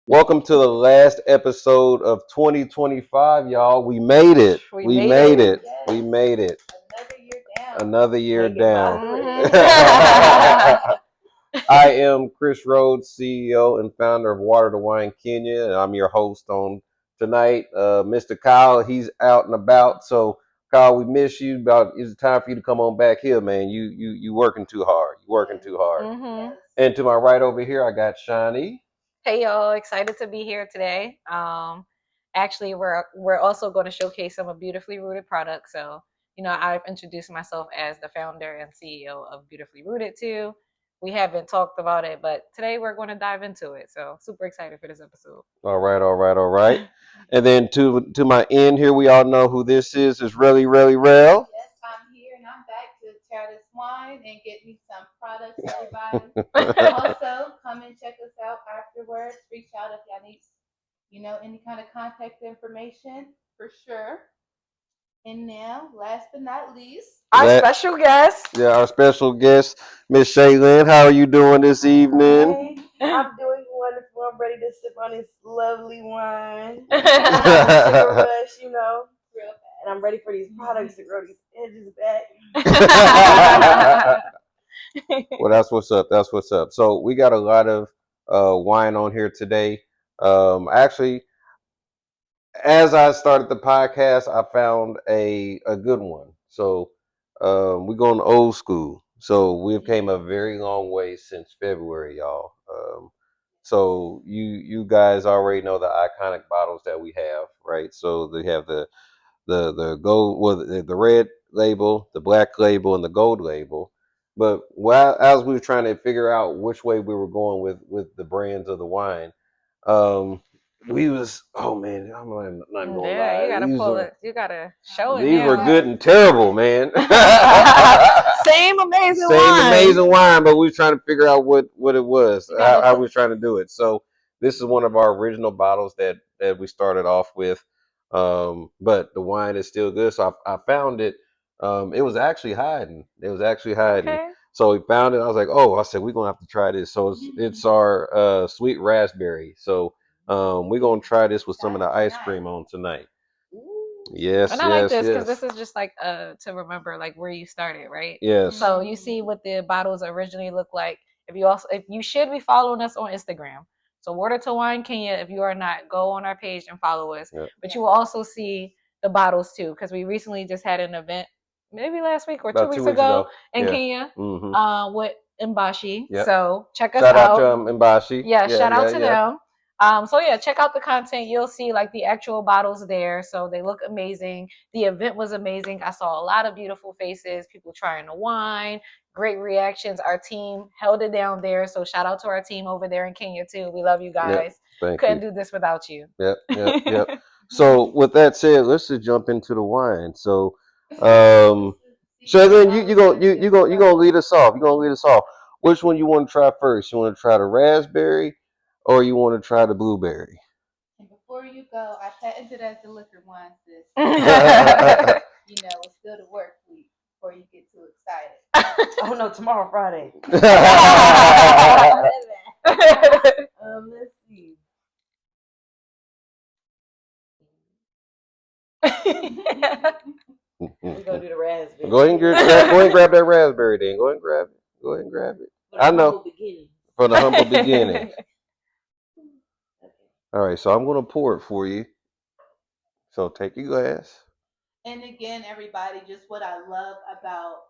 Welcome to the last episode of 2025, y'all. We made it. We made it. Yes. We made it. Another year down. Another year Make it down. moderate. I am Chris Rhodes, CEO and founder of Water to Wine Kenya, and I'm your host on tonight. Mr. Kyle, he's out and about, so Kyle, we miss you. It's time for you to come on back here, man. You working too hard. You working too hard. Yes. And to my right over here, I got Shani. Hey y'all, excited to be here today. Actually, we're also going to showcase some of Beautifully Rooted products. So, I've introduced myself as the founder and CEO of Beautifully Rooted too. We haven't talked about it, but today we're going to dive into it. So, super excited for this episode. All right. And then to my end here, we all know who this is. It's really Rel. Yes, I'm here and I'm back to try this wine and get me some products, everybody. Also, come and check us out afterwards. Reach out if y'all need, any kind of contact information for sure. And now, last but not least, Our Let- special guest. Yeah, our special guest, Miss Shaylin. How are you doing this evening? Hey. I'm doing wonderful. I'm ready to sip on this lovely wine. Sugar Well, rush, real and I'm ready for these products to grow these edges back. That's what's up. That's what's up. So we got a lot of wine on here today. Actually, as I started the podcast, I found a good one. So we're going old school. So we've came a very long way since February, y'all. So you guys already know the iconic bottles that we have, right? So they have the gold, well, the red label, the black label, and the gold label. But as we were trying to figure out which way we were going with the brands of the wine, we was, oh man, I'm not even gonna lie. yeah, you gotta pull it. You gotta show it. These now. were good and terrible, man. Same amazing Same wine. amazing wine, but we was trying to figure out what it was, Yeah. how we was trying to do it. So this is one of our original bottles that we started off with, but the wine is still good. So I found it. It was actually hiding. Okay. So we found it. I was like, oh, I said we're gonna have to try this. So it's our sweet raspberry. So we're gonna try this with some of the ice cream on tonight. Yes, And I like this because yes, this is just like to remember like where you started, right? yes. So you see what the bottles originally look like. If you should be following us on Instagram. So Water to Wine Kenya, if you are not, go on our page and follow us. Yep. But you will also see the bottles too, because we recently just had an event, maybe last week or About 2 weeks ago in Yeah. Kenya, with Mbashi. Yep. So check us Shout out to out. Mbashi. Yeah, shout out to them. So yeah, check out the content. You'll see like the actual bottles there. So they look amazing. The event was amazing. I saw a lot of beautiful faces, people trying the wine, great reactions. Our team held it down there. So shout out to our team over there in Kenya too. We love you guys. Thank Couldn't you. do this without you. Yep. So with that said, let's just jump into the wine. So Shaylin, you gonna lead us off. You're gonna lead us off. Which one you want to try first? You want to try the raspberry or you want to try the blueberry? And before you go, I patented as the liquor wine, sis. It's still the work week before you get too excited. Oh no, tomorrow Friday. Let's see. We're gonna do the raspberry. Go ahead and grab that raspberry then. Go ahead and grab it. I know. For the humble beginning. All right, so I'm gonna pour it for you. So take your glass. And again, everybody, just what I love about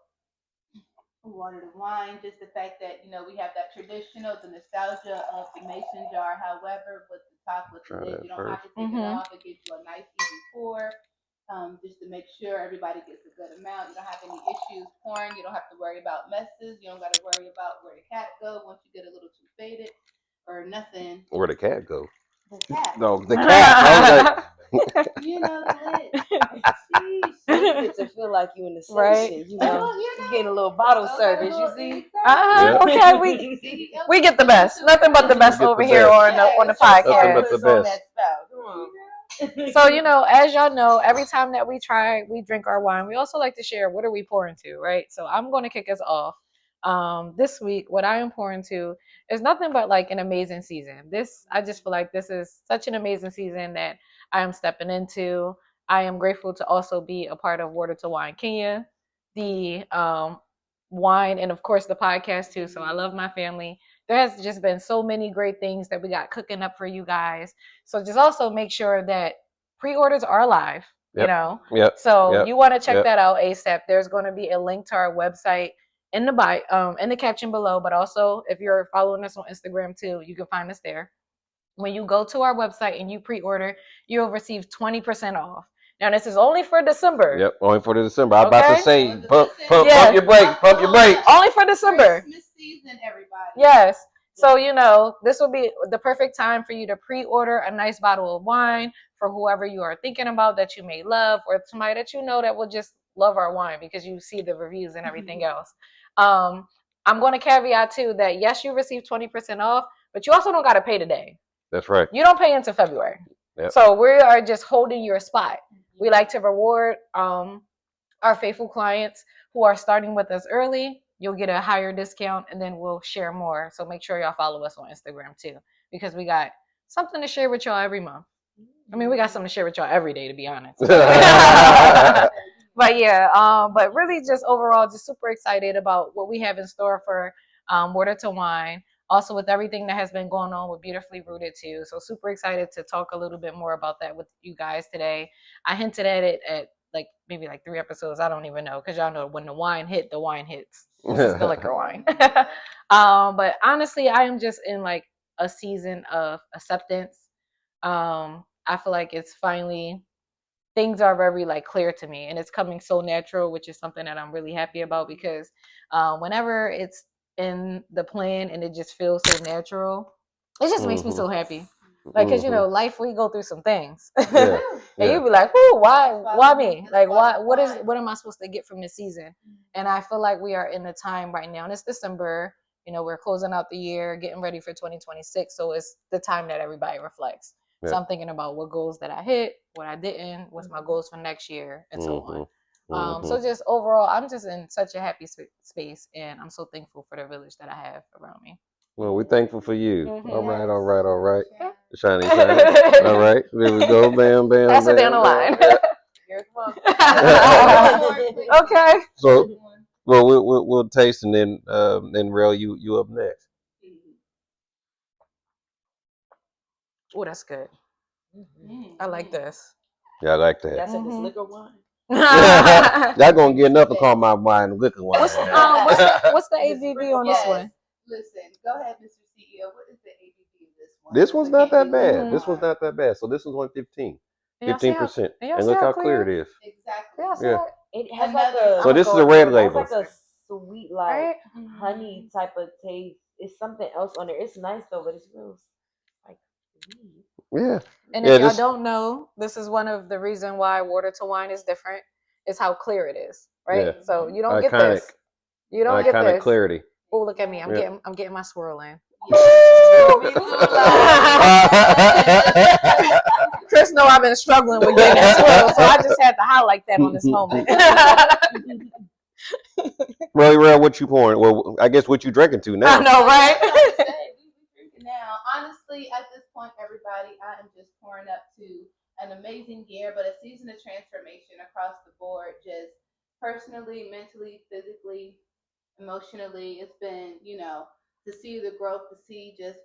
Water to Wine, just the fact that we have that traditional, the nostalgia of the mason jar. However, with the top with the Try lid, that you don't have to take it off. It gives you a nice easy pour, just to make sure everybody gets a good amount. You don't have any issues pouring. You don't have to worry about messes. You don't got to worry about where the cat go once you get a little too faded or nothing. Where'd the cat go? The cat. No, the cat. I was like, The lid. Sheesh. To feel like you in the Right. station, you're getting a little bottle service. You see? Okay, we get the best. Nothing but the best over here on the Nothing but podcast. the best. So as y'all know, every time that we drink our wine, we also like to share what are we pouring to, right? So I'm going to kick us off This week, what I am pouring to is nothing but like an amazing season. I just feel like this is such an amazing season that I am stepping into. I am grateful to also be a part of Water to Wine Kenya, the wine, and of course the podcast too. So I love my family. There has just been so many great things that we got cooking up for you guys. So just also make sure that pre-orders are live. You Yep. know, Yep. so Yep. you want to check Yep. that out ASAP. There's going to be a link to our website in the in the caption below, but also if you're following us on Instagram too, you can find us there. When you go to our website and you pre-order, you'll receive 20% off. Now this is only for December. Yep, only for the December. I was about to Okay. say, pump Yes. your brakes, pump your brakes. Only for December. Christmas season, everybody. Yes. So, you know, this will be the perfect time for you to pre-order a nice bottle of wine for whoever you are thinking about that you may love, or somebody that you know that will just love our wine because you see the reviews and everything else. I'm going to caveat too that yes, you receive 20% off, but you also don't got to pay today. That's right. You don't pay until February. Yep. So we are just holding your spot. We like to reward our faithful clients who are starting with us early. You'll get a higher discount, and then we'll share more. So make sure y'all follow us on Instagram too, because we got something to share with y'all every month. I mean, we got something to share with y'all every day, to be honest. But yeah, but really just overall, just super excited about what we have in store for Water to Wine. Also with everything that has been going on with Beautifully Rooted too. So super excited to talk a little bit more about that with you guys today. I hinted at it at maybe 3 episodes. I don't even know, because y'all know when the wine hits. This is the liquor wine. But honestly, I am just in like a season of acceptance. I feel like it's finally, things are very clear to me, and it's coming so natural, which is something that I'm really happy about, because whenever it's in the plan and it just feels so natural, it just makes me so happy. Because you know, life, we go through some things. Yeah. And you be like, "Whoo, why me? Like, what am I supposed to get from this season?" And I feel like we are in a time right now, and it's December. You know, we're closing out the year, getting ready for 2026. So it's the time that everybody reflects. Yeah. So I'm thinking about what goals that I hit, what I didn't, what's my goals for next year, and so on. So just overall, I'm just in such a happy space, and I'm so thankful for the village that I have around me. Well, we're thankful for you. Mhm. All right, all right, all right. Yeah. Shiny. All right, there we go. Bam, bam. Pass it bam, down the bam. line. Here's one. Okay. So, well, we'll taste, and then Rel, you up next. Oh, that's good. I like this. Yeah, I like Y'all that. said this liquor wine. Y'all gonna get enough to call my wine liquor wine. What's the ABV on this one? Listen, go ahead, Mr. CEO. What is the ABV of this one? This one's not that bad. Mhm. This one's not that bad. So this one's only 15%. And y'all see how- 15%. and y'all And see look how how clear it is. Exactly. Yeah, see Yeah. that? It has So this is a red It label. has like a sweet, like Right? honey type of taste. It's something else on there. It's nice though, but it's real like sweet. Yeah. And Yeah, if y'all this- don't know, this is one of the reason why Water to Wine is different, is how clear it is, right? Yeah. So you don't get Iconic. this. You don't get Iconic this. clarity. Oh, look at me. I'm Yeah. getting my swirl in. Chris know I've been struggling with getting that swirl, so I just had to highlight that on this moment. Rel, what you pouring? Well, I guess what you drinking to now. I know, right? Now, honestly, at this point, everybody, I am just pouring up to an amazing year, but a season of transformation across the board, just personally, mentally, physically, emotionally. It's been, to see the growth, to see just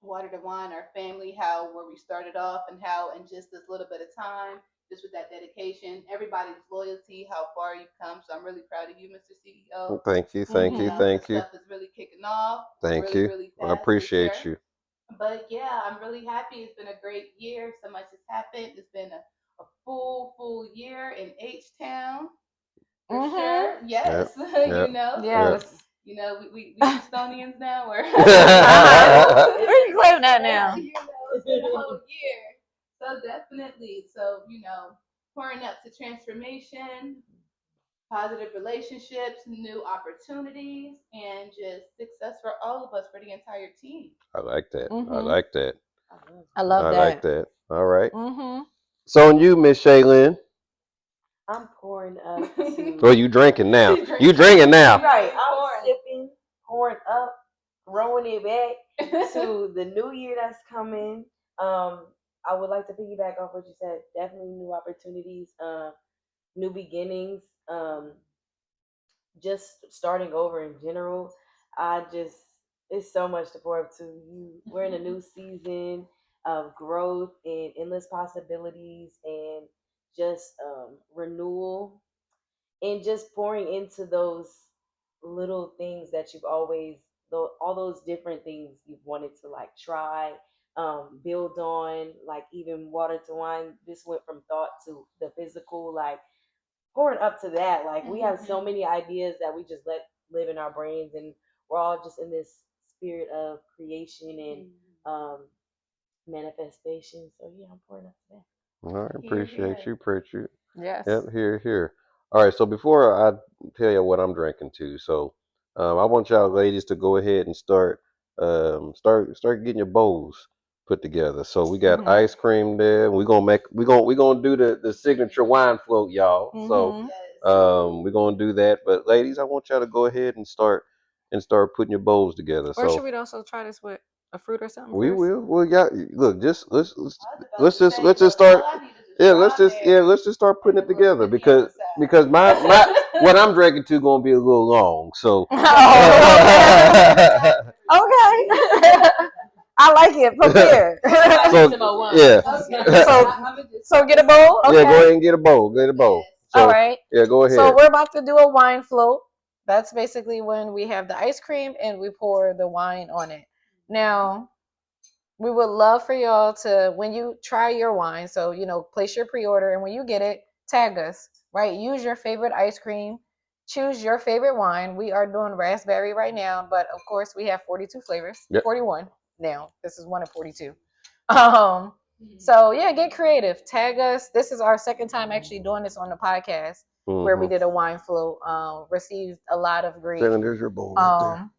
Water to Wine, our family, where we started off, and how in just this little bit of time, just with that dedication, everybody's loyalty, how far you've come. So I'm really proud of you, Mr. CEO. Thank you, thank you, thank you. Stuff is really kicking off. Thank really, you. Really I fast appreciate this year. you. But yeah, I'm really happy. It's been a great year. So much has happened. It's been a full year in H Town. For sure. Yes. Yep. Yes. We Houstonians now. Or We can claim that now. It's been a whole year. So definitely. So, pouring up to transformation, positive relationships, new opportunities, and just success for all of us, for the entire team. I like that. I Mhm. like that. I love I that. like that. All right. Mm-hmm. So on you, Miss Shaylin. I'm pouring up to. Well, you drinking now. You drinking now. Right, I'm sipping. pouring up, throwing it back to the new year that's coming. I would like to piggyback off what you said. Definitely new opportunities, new beginnings. Just starting over in general. I just it's so much to pour up to you. We're in a new season of growth and endless possibilities and just renewal and just pouring into those little things that you've always all those different things you've wanted to like try, build on, like even water to wine. This went from thought to the physical, like pouring up to that. Like we have so many ideas that we just let live in our brains, and we're all just in this spirit of creation and manifestation. So yeah, I'm pouring up to that. All right, appreciate you. Appreciate you. Yes. Yep, here. All right, so before I tell you what I'm drinking too, so I want y'all ladies to go ahead and start getting your bowls put together. So we got Mhm. ice cream there. We gonna do the signature wine float, y'all. So Mhm. we're gonna do that. But ladies, I want y'all to go ahead and start putting your bowls together. Or should So we also try this with a fruit or something we first? will. Well, yeah. Look, just let's I was about let's to just say, let's just look, start. all I need is a Yeah, strawberry let's just start putting and a it little together honey on the because side. my what I'm drinking to gonna be a little long. So Oh, okay. Okay. I like it. Prepare. I need so some more wine. yeah. Okay, So- I'm gonna just So get a bowl. Yeah, go Okay. ahead and get a bowl. Get a bowl. Yes. All So right. yeah, go So ahead. we're about to do a wine float. That's basically when we have the ice cream and we pour the wine on it. Now, we would love for y'all to, when you try your wine, so, place your pre order, and when you get it, tag us, right? Use your favorite ice cream, choose your favorite wine. We are doing raspberry right now, but of course, we have 42 flavors, Yep. 41 now. This is one of 42. Um, so yeah, get creative. Tag us. This is our second time actually doing this on the podcast where we did a wine float. Received a lot of great. Shannon, there's your bowl right there.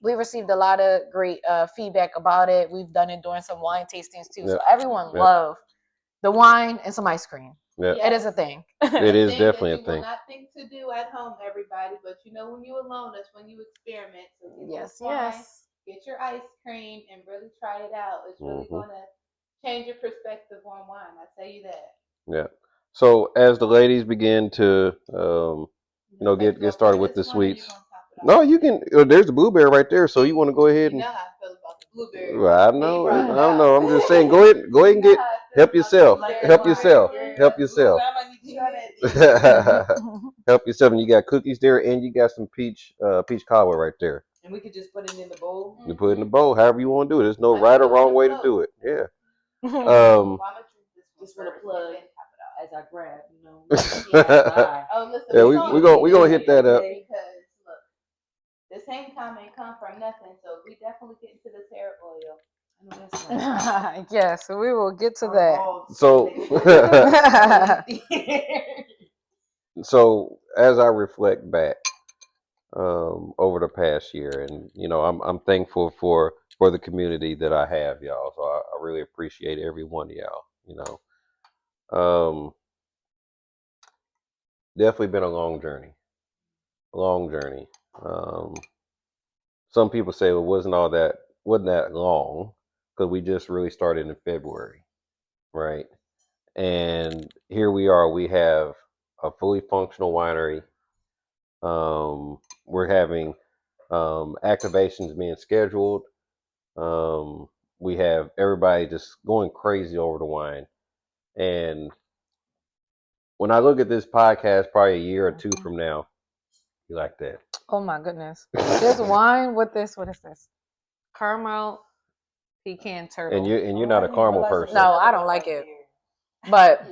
We received a lot of great feedback about it. We've done it during some wine tastings too. So Yep. everyone Yep. loved the wine and some ice cream. Yeah, It is a thing. it is Thing definitely a that you will thing. not think to do at home, everybody. But when you're alone, that's when you experiment. So get Yes, this wine, yes. get your ice cream, and really try it out. It's really Hmm. gonna change your perspective on wine. I tell you that. Yeah. So as the ladies begin to Okay, get gonna started pour with the this one, or you sweets. gonna top it off? No, you can. There's the blueberry right there. So you want to go ahead You and. know how I feel about the blueberry Well, one. I He know. brought I it don't out. know. I'm just saying. Go ahead and You know get. how I feel Help about the yourself. blueberry Help wine. yourself. Help Ooh, yourself. I might need to try that then. Help yourself. And you got cookies there, and you got some peach cobbler right there. And we could just put it in the bowl. You put it in the bowl, however you want to do it. There's no Like right you or do with wrong the way to float. do it. Yeah. Well, I'ma drink this one Just want to first, plug and then top it off. as I grab, you know. Yeah, Oh, listen, we gonna hit that up. because look, this hang time ain't come from nothing, so we definitely get into this hair oil. I know that's right. Yes, we will get to Our that. bald So, skin. so as I reflect back over the past year, and I'm thankful for the community that I have, y'all. So I really appreciate every one of y'all. Um, definitely been a long journey. Long journey. Um, some people say it wasn't that long because we just really started in February, right? And here we are. We have a fully functional winery. We're having activations being scheduled. Um, we have everybody just going crazy over the wine. And when I look at this podcast, probably a year or two from now, you like that. Oh my goodness. This wine with this, what is this? Caramel pecan turtle. And you're not a caramel person. No, I don't like it. But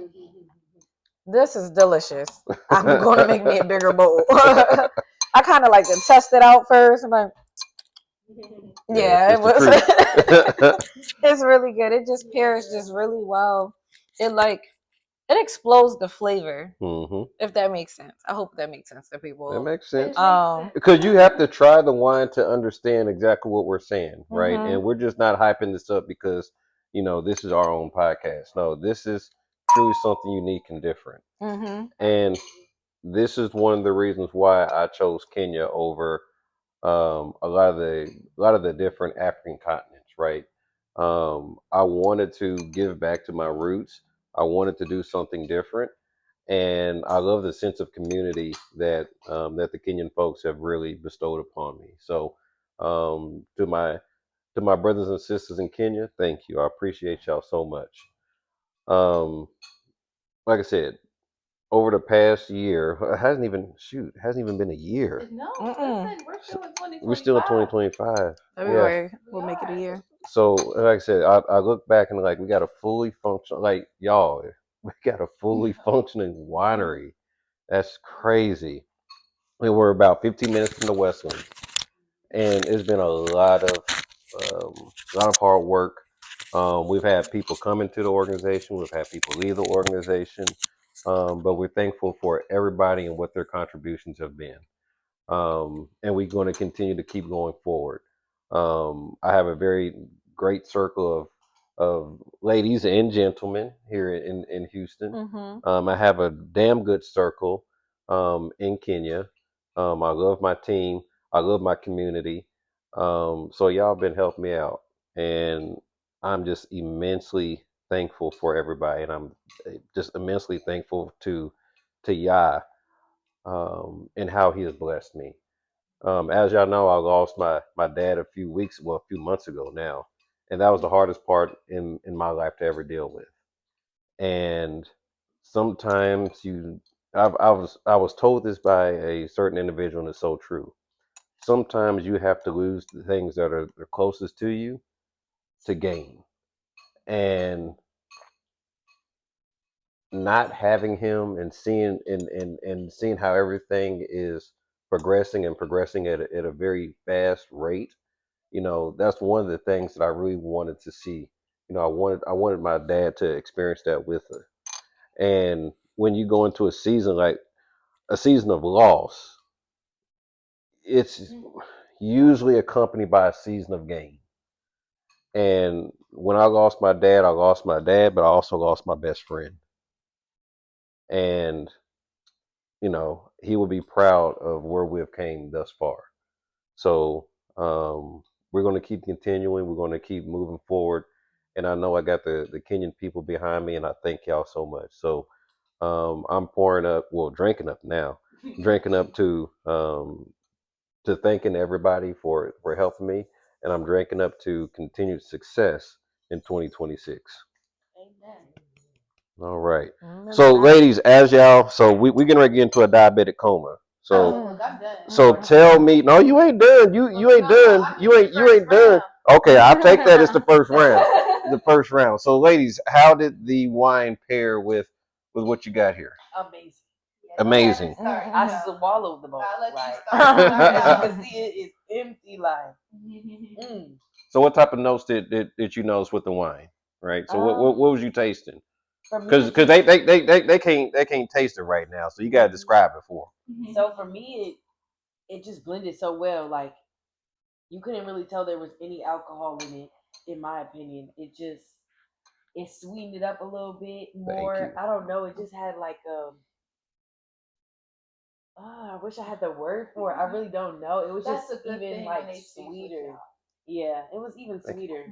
this is delicious. I'm going to make me a bigger bowl. I kind of like to test it out first. I'm like, yeah, it was. It's really good. It just pairs just really well. It explodes the flavor. If that makes sense. I hope that makes sense to people. That makes sense. Um, Because you have to try the wine to understand exactly what we're saying, right? Mhm. And we're just not hyping this up because this is our own podcast. No, this is truly something unique and different. Mhm. And this is one of the reasons why I chose Kenya over a lot of the different African continents, right? I wanted to give back to my roots. I wanted to do something different, and I love the sense of community that the Kenyan folks have really bestowed upon me. So, to my brothers and sisters in Kenya, thank you. I appreciate y'all so much. Um, like I said, over the past year, it hasn't even been a year. No, Mm-mm. listen, we're still in We're still in 2025. 2025. Yeah. February We will make it a are. year. So, like I said, I look back and like we got a fully function, like y'all, we got a fully functioning winery. That's crazy. And we're about 15 minutes from the Westland, and it's been a lot of hard work. We've had people come into the organization, we've had people leave the organization, but we're thankful for everybody and what their contributions have been. And we're going to continue to keep going forward. I have a very great circle of ladies and gentlemen here in Houston. Mm-hmm. I have a damn good circle in Kenya. I love my team. I love my community. So y'all been helping me out, and I'm just immensely thankful for everybody, and I'm just immensely thankful to Yah and how he has blessed me. As y'all know, I lost my dad a few months ago now, and that was the hardest part in my life to ever deal with. And sometimes I was told this by a certain individual, and it's so true. Sometimes you have to lose the things that are the closest to you to gain, and not having him and seeing how everything is progressing and progressing at a very fast rate. That's one of the things that I really wanted to see. I wanted my dad to experience that with her. And when you go into a season of loss, it's usually accompanied by a season of gain. And when I lost my dad, but I also lost my best friend. And he will be proud of where we've came thus far. So we're going to keep continuing. We're going to keep moving forward. And I know I got the Kenyan people behind me, and I thank y'all so much. So I'm pouring up, well, drinking up now, drinking up to thanking everybody for helping me, and I'm drinking up to continued success in 2026. Amen. All right. Remember So, that. ladies, so we getting ready to get into a diabetic coma. So, Oh, look, I'm done. so tell me, no, you ain't done. You ain't No, no, done. I'm You in ain't the you first ain't done. round. Okay, I'll take that as the first round. The first round. So, ladies, how did the wine pair with what you got here? Amazing. Yeah, don't have me Amazing. start, I you know. swallowed them all. I'll let you Like, start. as you can see, it is empty. Like, mm. So, what type of notes did you notice with the wine? Right. So, what was you tasting? For me, Because they can't taste it right now. So you gotta describe it for so for me, it just blended so well. Like, you couldn't really tell there was any alcohol in it, in my opinion. It sweetened it up a little bit them. Thank more. you. I don't know. It just had like I wish I had the word for it. I really don't know. It was That's just a good even thing like when they speak with sweeter. y'all. Yeah, it was even Thank you. sweeter.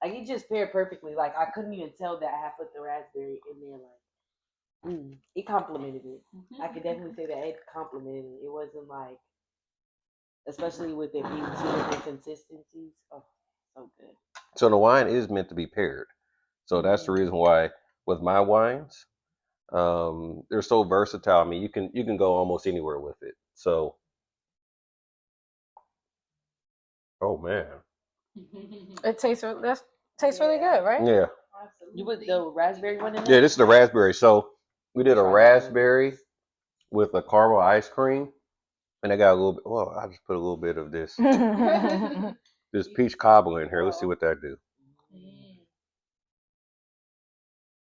Like, it just paired perfectly. Like, I couldn't even tell that I had put the raspberry in there. Like, it complemented it. I could definitely say that it complemented it. It wasn't like, especially with it being two different consistencies. Oh, so good. So the wine is meant to be paired. So that's the reason why with my wines, they're so versatile. I mean, you can go almost anywhere with it. So, oh man, It tastes really good, right? yeah, You put Absolutely. the raspberry one in yeah. there? This is the raspberry. So we did a Try that one. raspberry with a caramel ice cream, and I got a little bit. Well, I just put a little bit of this peach cobbler in here. Let's see what that do.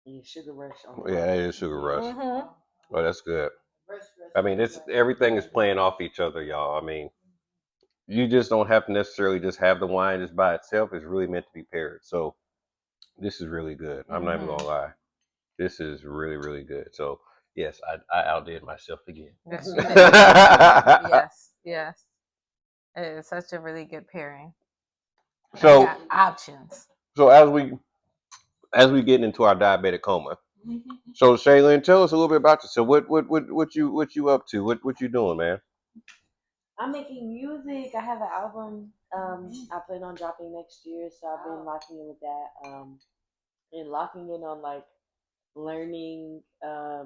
And sugar rush on Yeah, top. that is sugar rush. Mhm. Oh, that's good. Rush, I mean, it's everything is playing off each other, y'all. I mean, you just don't have to necessarily just have the wine just by itself. It's really meant to be paired. So this is really good. I'm not even Mhm. gonna lie. This is really, really good. So yes, I outdid myself again. Yes, you did. Yes, yes. It is such a really good pairing. And you So got options. so as we get into our diabetic coma. So Shaylin, tell us a little bit about yourself. What you up to? What you doing, man? I'm making music. I have an album. I plan on dropping next year, so I've been locking in with that. And locking in on like learning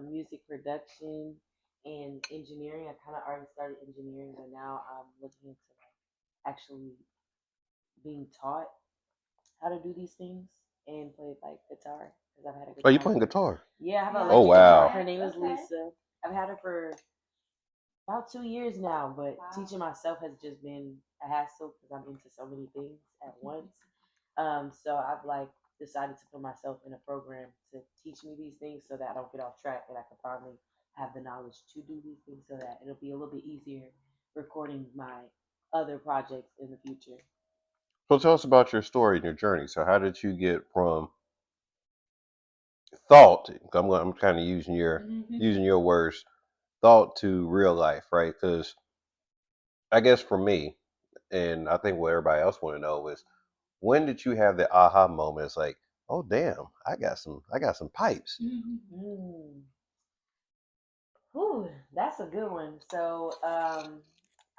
music production and engineering. I kind of already started engineering, but now I'm looking into like actually being taught how to do these things and play like guitar because I've had a Oh, you guitar playing for guitar? yeah, I have an Oh electric guitar. wow. Her name is Okay. Lisa. I've had her for about 2 years now, but teaching myself has just been a hassle because I'm into so many things at once. So I've like decided to put myself in a program to teach me these things so that I don't get off track and I can finally have the knowledge to do these things so that it'll be a little bit easier recording my other projects in the future. So tell us about your story and your journey. So how did you get from thought? I'm kind of using your words, thought to real life, right? Because I guess for me, and I think what everybody else want to know is when did you have the aha moment? It's like, oh damn, I got some pipes. Mm. Whew, that's a good one. So,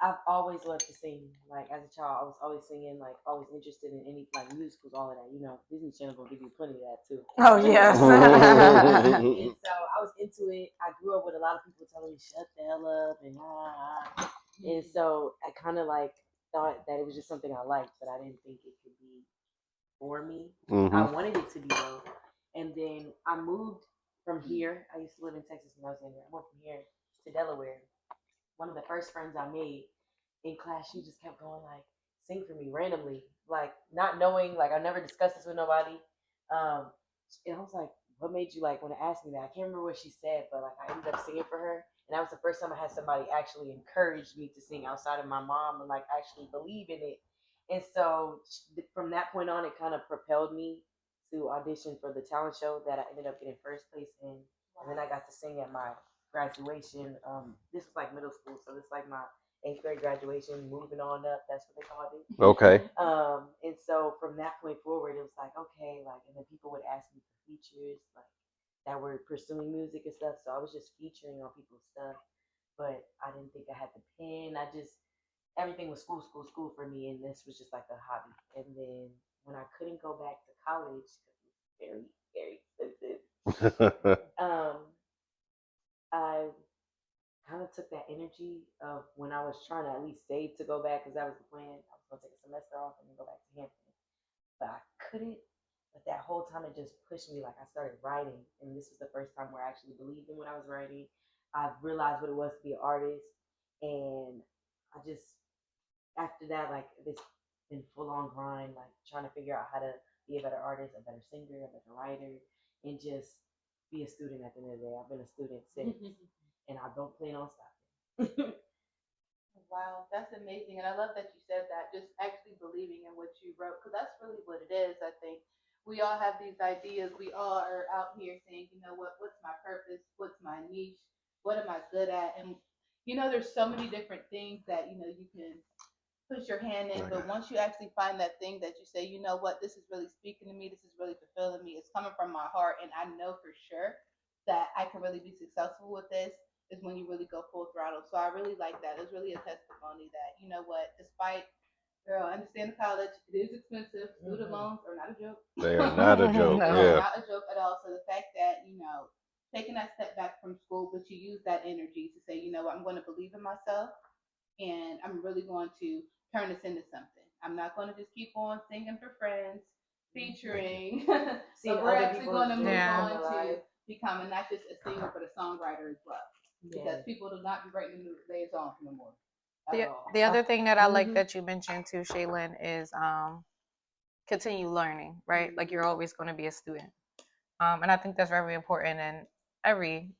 I've always loved to sing. Like as a child, I was always singing. Like always interested in any like musicals, all of that. You know, Disney Channel will give you plenty of that too. Oh yes. And so I was into it. I grew up with a lot of people telling me shut the hell up and and so I kind of like thought that it was just something I liked, but I didn't think it could be for me. I Hmm. wanted it to be though. And then I moved from here. I used to live in Texas when I was younger. I moved from here to Delaware. One of the first friends I made in class, she just kept going like, sing for me randomly, like not knowing, like I never discussed this with nobody. Um, and I was like, what made you like want to ask me that? I can't remember what she said, but like I ended up singing for her. And that was the first time I had somebody actually encourage me to sing outside of my mom and like actually believe in it. And so from that point on, it kind of propelled me to audition for the talent show that I ended up getting first place in. And then I got to sing at my graduation. This was like middle school, so it's like my eighth grade graduation, moving on up. That's what they called it. Okay. And so from that point forward, it was like okay, like, and then people would ask me for features, like that were pursuing music and stuff. So I was just featuring on people's stuff, but I didn't think I had the pen. I just everything was school, school, school for me, and this was just like a hobby. And then when I couldn't go back to college because it was very, very expensive, um, I kind of took that energy of when I was trying to at least save to go back because that was the plan. I was going to take a semester off and then go back to Hampton, but I couldn't. But that whole time it just pushed me. Like I started writing, and this was the first time where I actually believed in what I was writing. I realized what it was to be an artist, and I just after that, like this been full on grind, like trying to figure out how to be a better artist, a better singer, a better writer, and just be a student at the end of the day. I've been a student since, and I don't plan on stopping. Wow, that's amazing. And I love that you said that, just actually believing in what you wrote, because that's really what it is. I think we all have these ideas. We all are out here saying, you know what, what's my purpose? What's my niche? What am I good at? And, there's so many different things that, you can put your hand in. But once you actually find that thing that you say, you know what, this is really speaking to me, this is really fulfilling me, it's coming from my heart, and I know for sure that I can really be successful with this, is when you really go full throttle. So I really like that. It's really a testimony that, you know what, despite, girl, I understand the college, it is expensive. Student loans are not a joke. They are not a joke. They are No. Yeah. not a joke at all. So the fact that, taking that step back from school, but you use that energy to say, you know what, I'm going to believe in myself, and I'm really going to turn this into something. I'm not going to just keep on singing for friends, featuring, Seeing but we're other actually people's going to move dreams Yeah. come on to to life. becoming not just a singer, but a songwriter as well. Because Yes. people do not be writing their songs no more at The all. the other thing that I like Mm-hmm. that you mentioned too, Shaylin, is continue learning, right? Like you're always going to be a student. And I think that's very important in every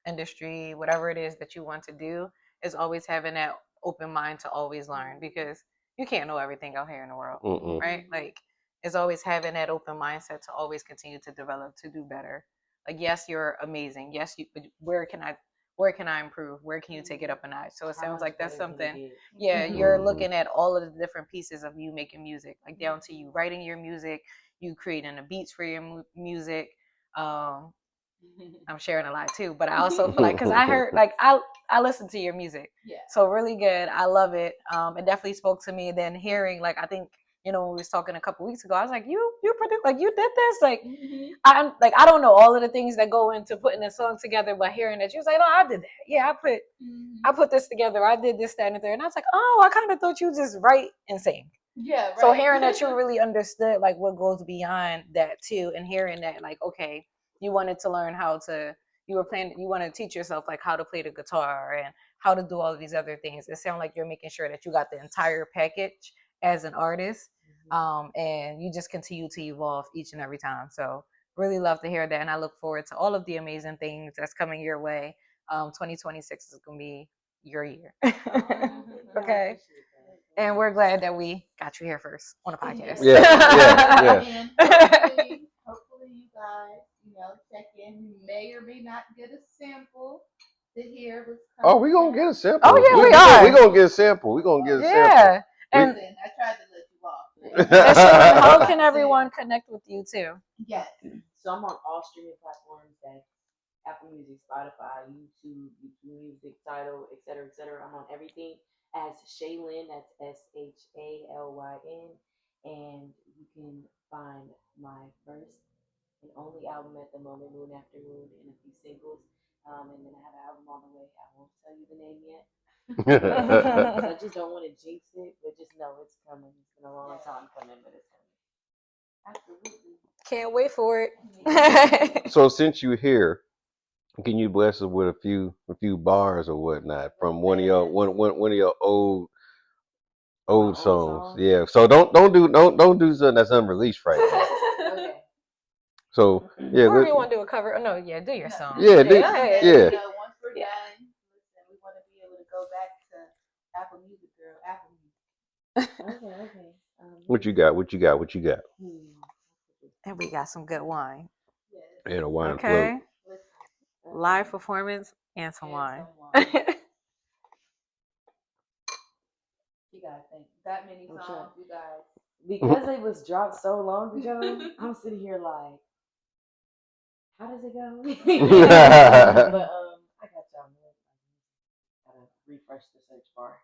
industry, whatever it is that you want to do, is always having that open mind to always learn because you can't know everything out here in the world, Mm-mm. right? Like it's always having that open mindset to always continue to develop, to do better. Like yes, you're amazing. Yes, you. But where can I improve? Where can you take it up a notch? So it How sounds much like that's better can it something. get? Yeah, you're Mhm. looking at all of the different pieces of you making music, like down to you writing your music, you creating the beats for your music. Um, I'm sharing a lot too, but I also feel like because I heard like I listen to your music, Yeah. so really good. I love it. It definitely spoke to me. Then hearing like I think when we was talking a couple weeks ago, I was like, you produced like you did this like. I'm like I don't know all of the things that go into putting a song together, but hearing that you was like, no, I did that. Yeah, I put this together. I did this, that, and the third. And I was like, oh, I kind of thought you just write and sing. Yeah, right. So hearing that you really understood like what goes beyond that too, and hearing that like okay, you wanted to learn how to, you want to teach yourself like how to play the guitar and how to do all of these other things. It sounds like you're making sure that you got the entire package as an artist, and you just continue to evolve each and every time. So really love to hear that, and I look forward to all of the amazing things that's coming your way. 2026 is gonna be your year. Okay. And we're glad that we got you here first on the podcast. Yeah. And hopefully you guys, check in. You may or may not get a sample to hear what's Oh, coming. we gonna get a sample. Oh yeah, we We are. gonna get a sample. We gonna get a sample. Yeah. And Listen, I tried to let you off. and Shaylin, how can everyone connect with you too? Yes. So I'm on all streaming platforms that Apple Music, Spotify, YouTube, YouTube Music, Tidal, etc., etc. I'm on everything as Shaylin. That's SHALYN, and you can find my first and only album at the moment, Moon After Moon, and a few singles. And then I have an album on the way. I won't tell you the name yet. 'Cause I just don't want to jinx it, but just know it's coming. It's been a long time coming, but it's coming. Absolutely. Can't wait for it. So since you're here, can you bless us with a few bars or whatnot from one of your old songs? Yeah. So don't do something that's unreleased right now. Okay. So yeah, Or if you want to do a cover, no, yeah, do your song. Yeah, Yeah, do- go ahead. yeah. Once we're Yeah. done, listen, we want to be able to go back to Apple Music, girl. Apple Music. Okay. What you got? What you got? What you got? And we got some good wine. Yes. And a wine float. Okay. Listen, Live performance and some and wine. some wine. You gotta think that many I'm songs, sure. you guys. Because it was dropped so long ago, I'm sitting here like, how does it go? But I got y'all. Man. Gotta refresh the search bar.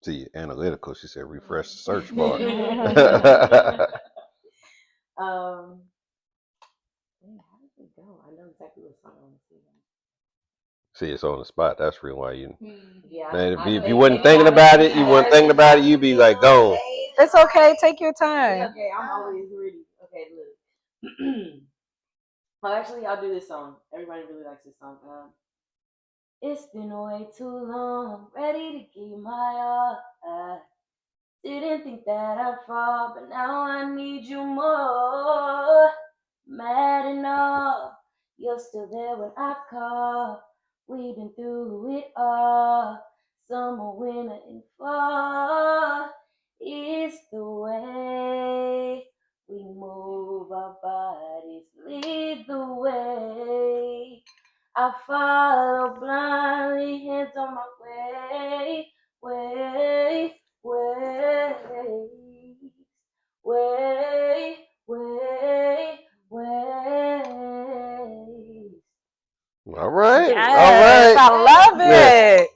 See, analytical. She said, refresh the search bar. um, man, how does it go? I know exactly what song I want to sing. See, it's on the spot. That's real why you. Yeah, Man, I if think you wasn't maybe thinking I about should it, you wasn't thinking about it, you'd be like gone. It's okay. Take your time. Okay, I'm always ready. Okay, look. Well, actually, I'll do this song. Everybody really likes this song. It's been way too long, ready to give my all. I didn't think that I'd fall, but now I need you more. Mad and all, you're still there when I call. We've been through it all, summer, winter, and fall. It's the way we move our bodies, lead the way. I follow blindly, hands on my way, way, way, way. All right. Yes, I love it.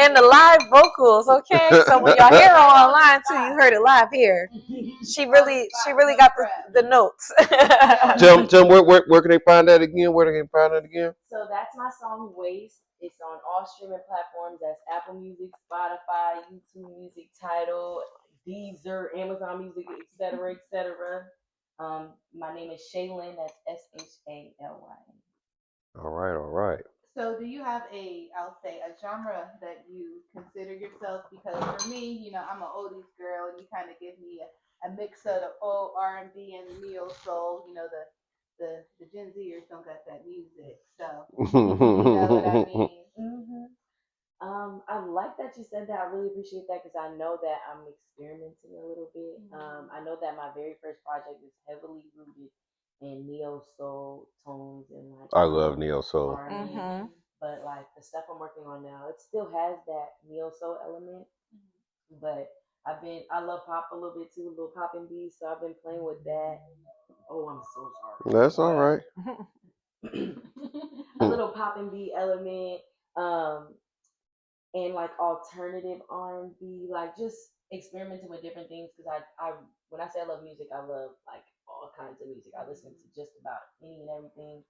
And the live vocals, okay. So when y'all hear her online too, you heard it live here. She really got the notes. Tell them where can they find that again? Where they can find that again? So that's my song Waste. It's on all streaming platforms. That's Apple Music, Spotify, YouTube Music, Tidal, Deezer, Amazon Music, etc., etc. My name is Shaylin. That's SHALYN. All right. All right. So, do you have I'll say, a genre that you consider yourself? Because for me, I'm an oldies girl, and you kind of give me a mix of the old R&B and neo soul. The Gen Zers don't got that music, so you know what I mean. I like that you said that. I really appreciate that because I know that I'm experimenting a little bit. I know that my very first project is heavily rooted and neo soul tones and like I love neo soul. R&B. Mm-hmm. But like the stuff I'm working on now, it still has that neo soul element, but I love pop a little bit too, a little pop and B, so I've been playing with that. Oh, I'm so That's all right. sorry. A little pop and B element, um, and like alternative R&B, like just experimenting with different things. Because I when I say I love music, I love like all kinds of music. I listen to just about any and everything.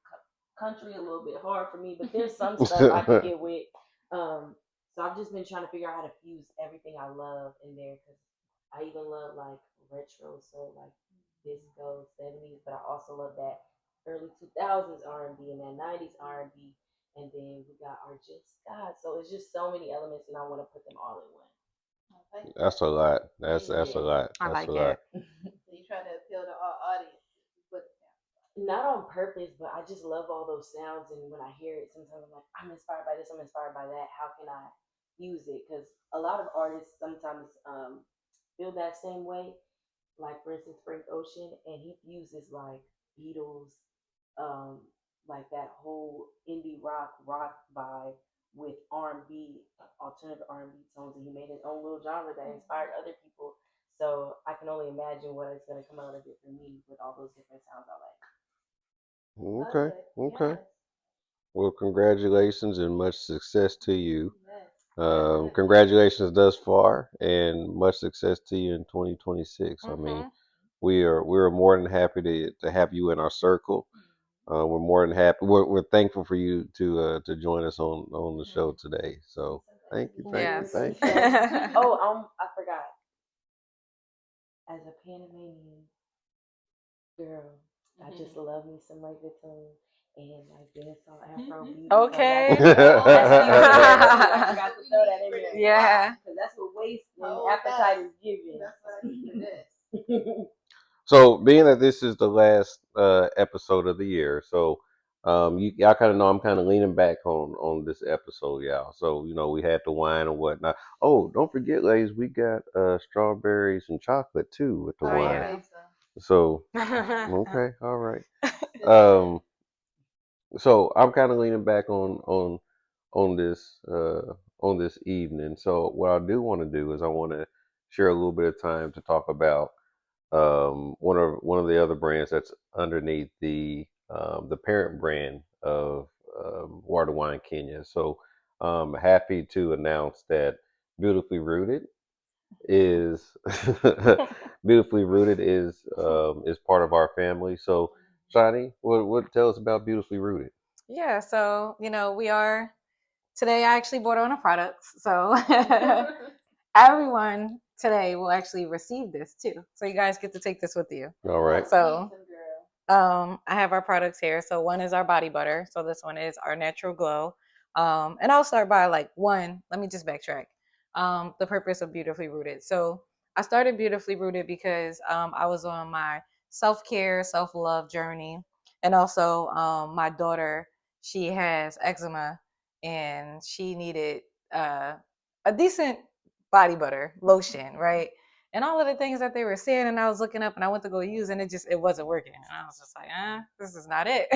Country a little bit hard for me, but there's some stuff I can get with. So I've just been trying to figure out how to fuse everything I love in there because I even love like retro, so like disco, 70s, but I also love that early 2000s R&B and that 90s R&B, and then we got our Jill Scott. So it's just so many elements, and I want to put them all in one. That's a lot. That's a Yeah. lot. I That's a like lot. it. So you try to appeal to all audiences. But Not on purpose, but I just love all those sounds, and when I hear it, sometimes I'm like, I'm inspired by this, I'm inspired by that. How can I use it? Because a lot of artists sometimes feel that same way. Like for instance, Frank Ocean, and he fuses like Beatles, um, like that whole indie rock vibe with R&B, alternative R&B tones, and he made his own little genre that inspired other people. So I can only imagine what is going to come out of it for me with all those different sounds I like. Okay. Okay. yes, Well, congratulations and much success to you. yes, definitely. Congratulations thus far, and much success to you in 2026. I mean, Mm-hmm. we're more than happy to have you in our circle. We're more than happy. We're thankful for you to join us on the show today. I'm So so glad to thank you, be thank here. you, Yes. thank Thank you. you. Oh, I forgot. As a Panamanian girl, I just love me some reggaeton and like dancehall Afrobeat. So Okay. that's fusion there too. I forgot to throw that in there. Yeah. Because that's what waste and Oh, appetite is giving. That's what I need for this. So, being that this is the last episode of the year, so y'all kind of know I'm kind of leaning back on this episode, y'all. So, we had the wine and whatnot. Oh, don't forget, ladies, we got strawberries and chocolate too with the Oh, Oh, I wine. yeah. need some. So, okay, all right. Um, so I'm kind of leaning back on this evening. So, what I do want to do is I want to share a little bit of time to talk about one of the other brands that's underneath the parent brand of Water Wine Kenya. So happy to announce that Beautifully Rooted is Beautifully Rooted is part of our family. So Shani, what tell us about Beautifully Rooted? Yeah, so we are today. I actually bought on a product, so everyone today will actually receive this too. So you guys get to take this with you. All right. So Need some, girl. I have our products here. So one is our body butter. So this one is our natural glow. And I'll start by like one. Let me just backtrack. The purpose of Beautifully Rooted. So I started Beautifully Rooted because I was on my self care, self love journey, and also my daughter. She has eczema, and she needed uh, a decent body butter lotion, right? And all of the things that they were saying, and I was looking up and I went to go use, and it wasn't working. And I was just like, this is not it.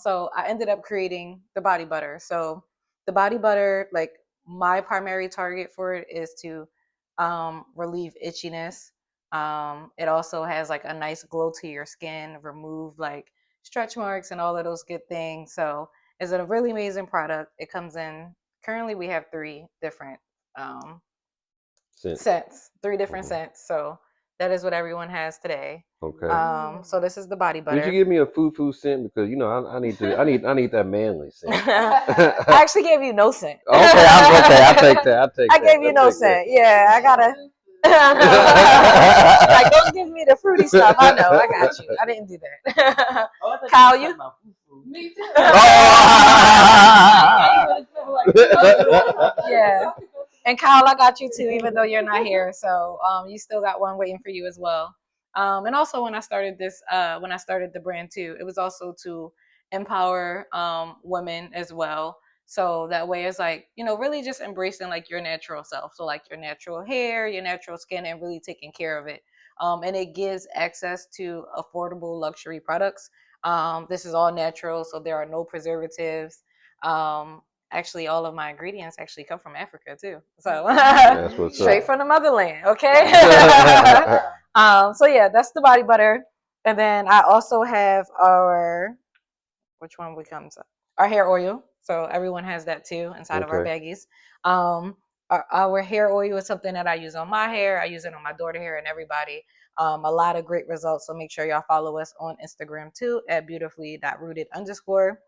So I ended up creating the body butter. So the body butter, like my primary target for it is to relieve itchiness. It also has like a nice glow to your skin, remove like stretch marks and all of those good things. So it's a really amazing product. It comes in, currently we have three different um, Since. scents, three different Mhm. scents. So that is what everyone has today. Okay. So this is the body Would you butter. give me a foo scent because I need I need that manly scent. I actually gave you no scent. Okay, okay. I'll take that. I'll take I that. gave you I'll no take that. scent. Yeah, I gotta. She's like, don't give me the fruity stuff. I know, I got you. I didn't do that. Oh, I thought Kyle, you you? were talking about foo-foo. Me too. Yeah. And Kyle, I got you too, even though you're not here. So you still got one waiting for you as well. And also when I started this, when I started the brand too, it was also to empower women as well. So that way it's like, really just embracing like your natural self. So like your natural hair, your natural skin, and really taking care of it. and it gives access to affordable luxury products. This is all natural, so there are no preservatives. Actually, all of my ingredients actually come from Africa too, so That's what's straight up. from the motherland. Okay. So yeah, that's the body butter, and then I also have our which one becomes our hair oil. So everyone has that too inside of our Okay. baggies. Um, our hair oil is something that I use on my hair. I use it on my daughter hair and everybody. A lot of great results. So make sure y'all follow us on Instagram too at beautifully.rooted underscore.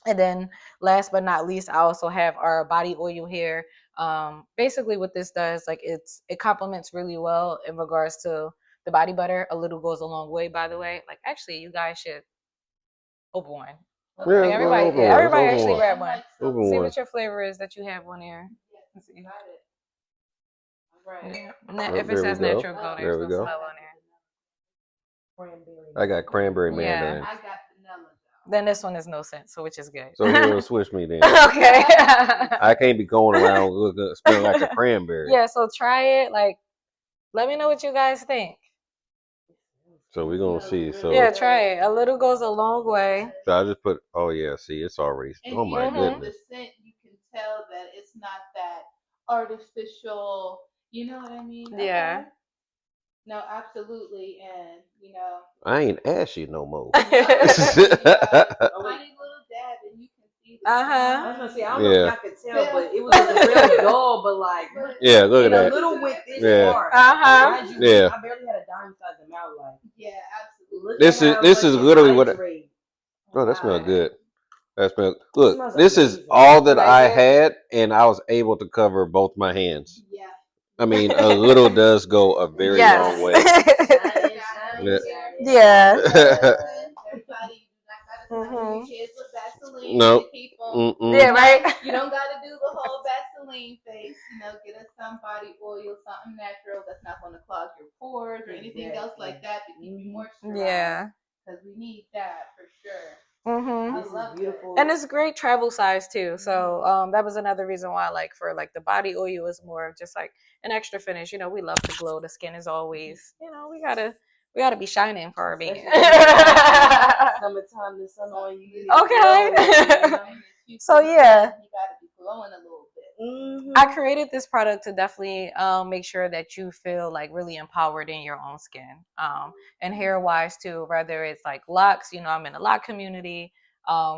And then last but not least, I also have our body oil here. Basically what this does, like it complements really well in regards to the body butter. A little goes a long way, by the way. Like actually you guys should open one. Yeah, Like let's go everybody, open yeah, one. Let's everybody open actually one. grab one. Open See one. what your flavor is that you have on there. Let's see. Right. Yeah. Oh, If it there we says go. natural glow, There there's we no go. smell on there. Cranberry. I got cranberry Yeah. mandarin. I got vanilla though. Then this one is no scent, so which is good. So here, switch me then. Okay. I can't be going around looking, smelling like a cranberry. Yeah, so try it. Like, let me know what you guys think. So we're gonna see. So, Yeah, try it. A little goes a long way. so I just put. Oh yeah, see, it's already. And Oh my even with goodness. the scent, you can tell that it's not that artificial. You know what I mean? Yeah. Okay. No, absolutely, and I ain't ashy no more. no, you guys, tiny little dab, and you can see the Uh-huh. I was gonna say, I don't know Yeah. if y'all could tell, but it was like real dull, but like Yeah, look at in a that. little with this Yeah. far. Uh-huh. Mind you, Yeah. I barely had a dime size amount. Like, Yeah, absolutely. look This at is how this much is it literally what. hydrates. Oh, that smells Wow. good. That smells. It Look, smells this is amazing. all that Like I it? had, and I was able to cover both my hands. Yeah. I mean, a little does go a very long Yes. way. Shining, Yeah. Yeah. Everybody, you do not gotta smell your kids with Vaseline Nope. to keep them. Mm-mm. Yeah, right? You don't gotta do the whole Vaseline face. Get us some body oil, something natural that's not gonna clog your pores or anything else like that to keep you moisturized. Yeah. Because we need that for sure. Mm-hmm. This is beautiful. And it's great travel size too. So that was another reason why, like for like the body oil is more of just like an extra finish. We love to glow. The skin is always, we gotta be shining for our baby. Summertime, the sun on you. Okay. So yeah. You gotta be glowing a little bit. Mm-hmm. I created this product to definitely make sure that you feel like really empowered in your own skin. And hair wise too, whether it's like locks, I'm in a lock community,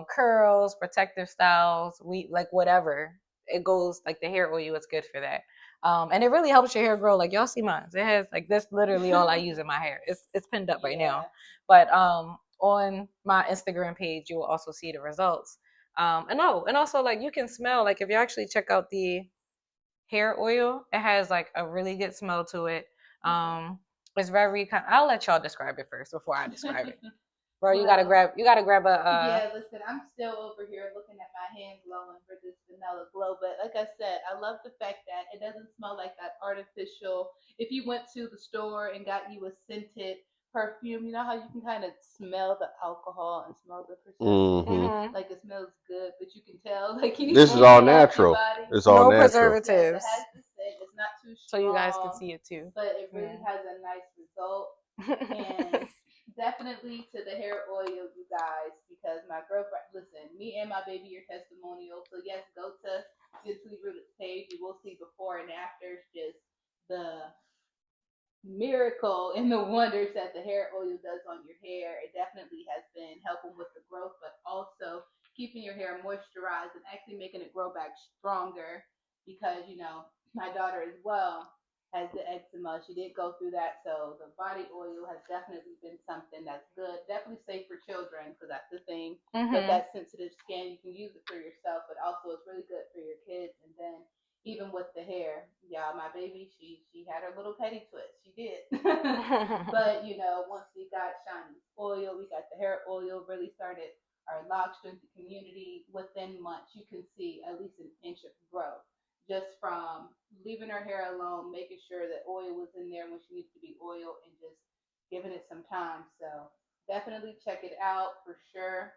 curls, protective styles, we like whatever. It goes like the hair oil is good for that. And it really helps your hair grow. Like y'all see mine. It has like this literally all I use in my hair. It's pinned up right now. But on my Instagram page you will also see the results. And also like you can smell like if you actually check out the hair oil. It has like a really good smell to it. It's very kind. I'll let y'all describe it first before I describe it. Bro, you gotta grab a. Yeah, listen, I'm still over here looking at my hand glowing for this vanilla glow, but like I said, I love the fact that it doesn't smell like that artificial. If you went to the store and got you a scented perfume, you know how you can kind of smell the alcohol and smell the preservative. Mm-hmm. Like it smells good, but you can tell like you This is all natural. It's all No natural. preservatives. Yes, it has the scent. It's not too So strong. you guys can see it too. But it really has a nice result. And definitely to the hair oil, you guys, because my girlfriend, listen, me and my baby are testimonial. So yes, go to Beautifully Rooted page. You will see before and after. Just the miracle and the wonders that the hair oil does on your hair. It definitely has been helping with the growth, but also keeping your hair moisturized and actually making it grow back stronger. Because my daughter as well has the eczema. She did go through that, so the body oil has definitely been something that's good. Definitely safe for children because that's the thing. With that sensitive skin, you can use it for yourself, but also it's really good for your kids. And then even with the hair, yeah, my baby, she had her little petty twist. She did. But once we got shiny oil, we got the hair oil, really started our lock strength community. Within months, you can see at least an inch of growth just from leaving her hair alone, making sure that oil was in there when she needs to be oiled, and just giving it some time. So definitely check it out for sure.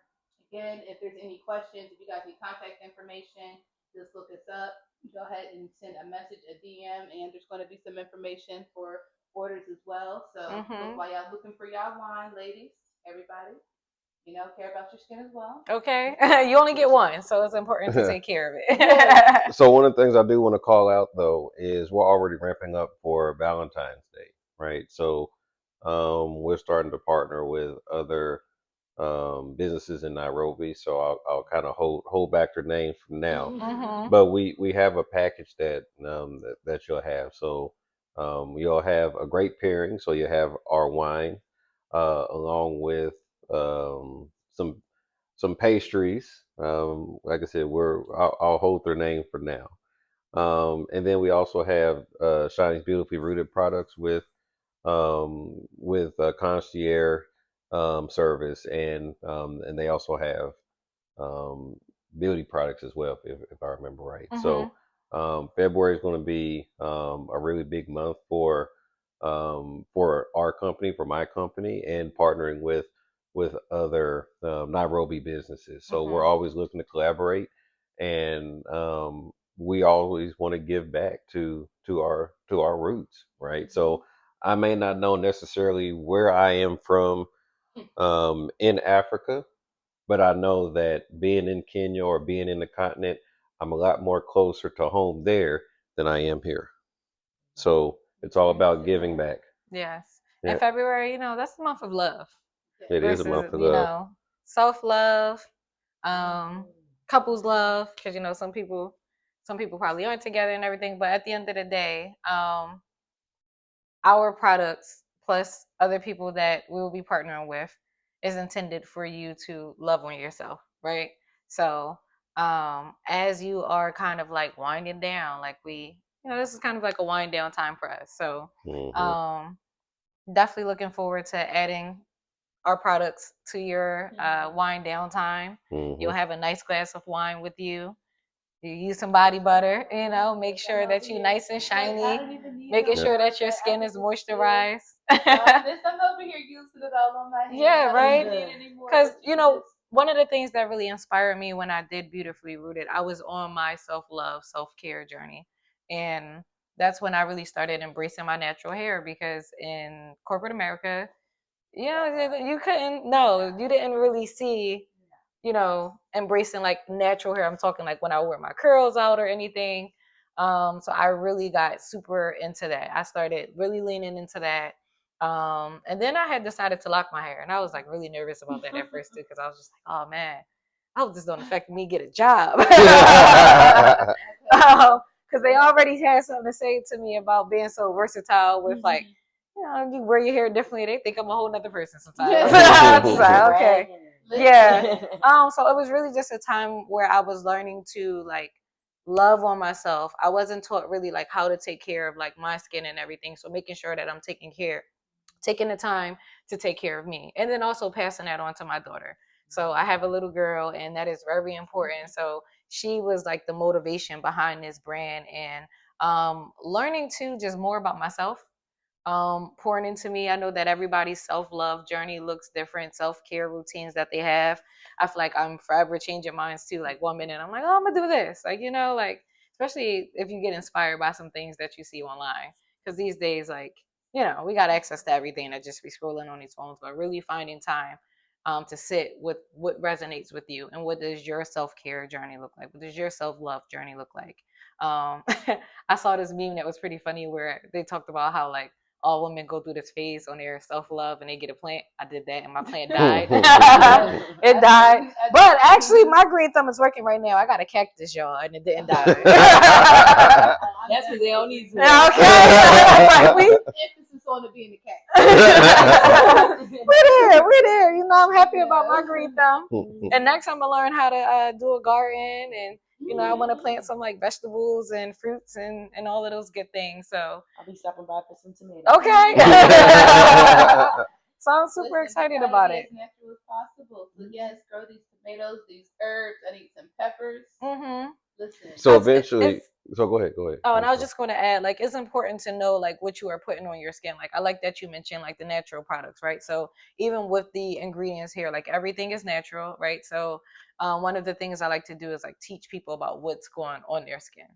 Again, if there's any questions, if you guys need contact information, just look us up. Go ahead and send a message, a DM, and there's going to be some information for orders as well. So look, Mhm. while y'all looking for y'all wine, ladies, everybody, care about your skin as well. Okay. You only get one, so it's important to take care of Yes. it. So one of the things I do want to call out though is we're already ramping up for Valentine's Day, right? So we're starting to partner with other businesses in Nairobi. So I'll kind of hold back their names from now. Mhm. But we have a package that you'll have. So you'll have a great pairing. So you have our wine along with some pastries. Like I said, I'll hold their name for now. And then we also have Shiny's Beautifully Rooted products with concierge service, and they also have um, beauty products as well, if I remember right. So Mhm. February is going to be a really big month for our company, for my company, and partnering with other Nairobi businesses. So we're Mhm. always looking to collaborate, and we always want to give back to our roots, right? So I may not know necessarily where I am from in Africa, but I know that being in Kenya or being in the continent, I'm a lot more closer to home there than I am here. So it's all about giving back. Yes. And Yeah, February, that's the month of love Yes. it is a month versus, of love. self-love, um, couples love, because some people probably aren't together and everything, but at the end of the day, our products plus other people that we will be partnering with is intended for you to love on yourself, right? So, as you are kind of like winding down, like this is kind of like a wind down time for us. So, Hmm. um, definitely looking forward to adding our products to your wind down time. You'll Hmm. have a nice glass of wine with you. You use some body butter, make sure that you nice and Look, I shiny, don't even need making no sure that your butter. I skin can is just moisturized. this. I'm over here using it all on my hands. Yeah, I don't right. even need any more. Because, But you just one of the things that really inspired me when I did Beautifully Rooted, I was on my self love, self care journey. And that's when I really started embracing my natural hair because in corporate America, you couldn't, no, you didn't really see, embracing like natural hair. I'm talking like when I wear my curls out or anything. So I really got super into that. I started really leaning into that. And then I had decided to lock my hair, and I was like really nervous about that at first too, because I was just like, oh man, I hope this don't affect me get a job. Because they already had something to say to me about being so versatile with like, you wear your hair differently. They think I'm a whole nother person sometimes. It's like, okay. Yeah. So it was really just a time where I was learning to like love on myself. I wasn't taught really like how to take care of like my skin and everything. So making sure that I'm taking the time to take care of me. And then also passing that on to my daughter. So I have a little girl and that is very important. So she was like the motivation behind this brand and learning to just more about myself, pouring into me. I know that everybody's self love journey looks different, self care routines that they have. I feel like I'm forever changing minds too. Like 1 minute, I'm like, oh, I'm gonna do this. Like, like, especially if you get inspired by some things that you see online. Because these days, like, we got access to everything that just be scrolling on these phones, but really finding time to sit with what resonates with you and what does your self care journey look like? What does your self love journey look like? Um, I saw this meme that was pretty funny where they talked about how like all women go through this phase on their self love and they get a plant. I did that and my plant died. It died. But actually, my green thumb is working right now. I got a cactus, y'all, and it didn't die. That's because they don't need to. Okay. We emphasis on it being the cat. we're there. I'm happy about my green thumb. And next, I'm gonna learn how to do a garden, and I want to plant some like vegetables and fruits and all of those good things. So I'll be stopping by for some tomatoes. okay. So I'm super excited about it. As natural as possible. So yes, grow these tomatoes, these herbs. I need some peppers. Mm-hmm. Listen. So eventually, so go ahead, go ahead. Oh, and I was just going to add, like, it's important to know, like, what you are putting on your skin. Like, I like that you mentioned, like, the natural products, right? So, even with the ingredients here, like, everything is natural, right? So, one of the things I like to do is, like, teach people about what's going on their skin.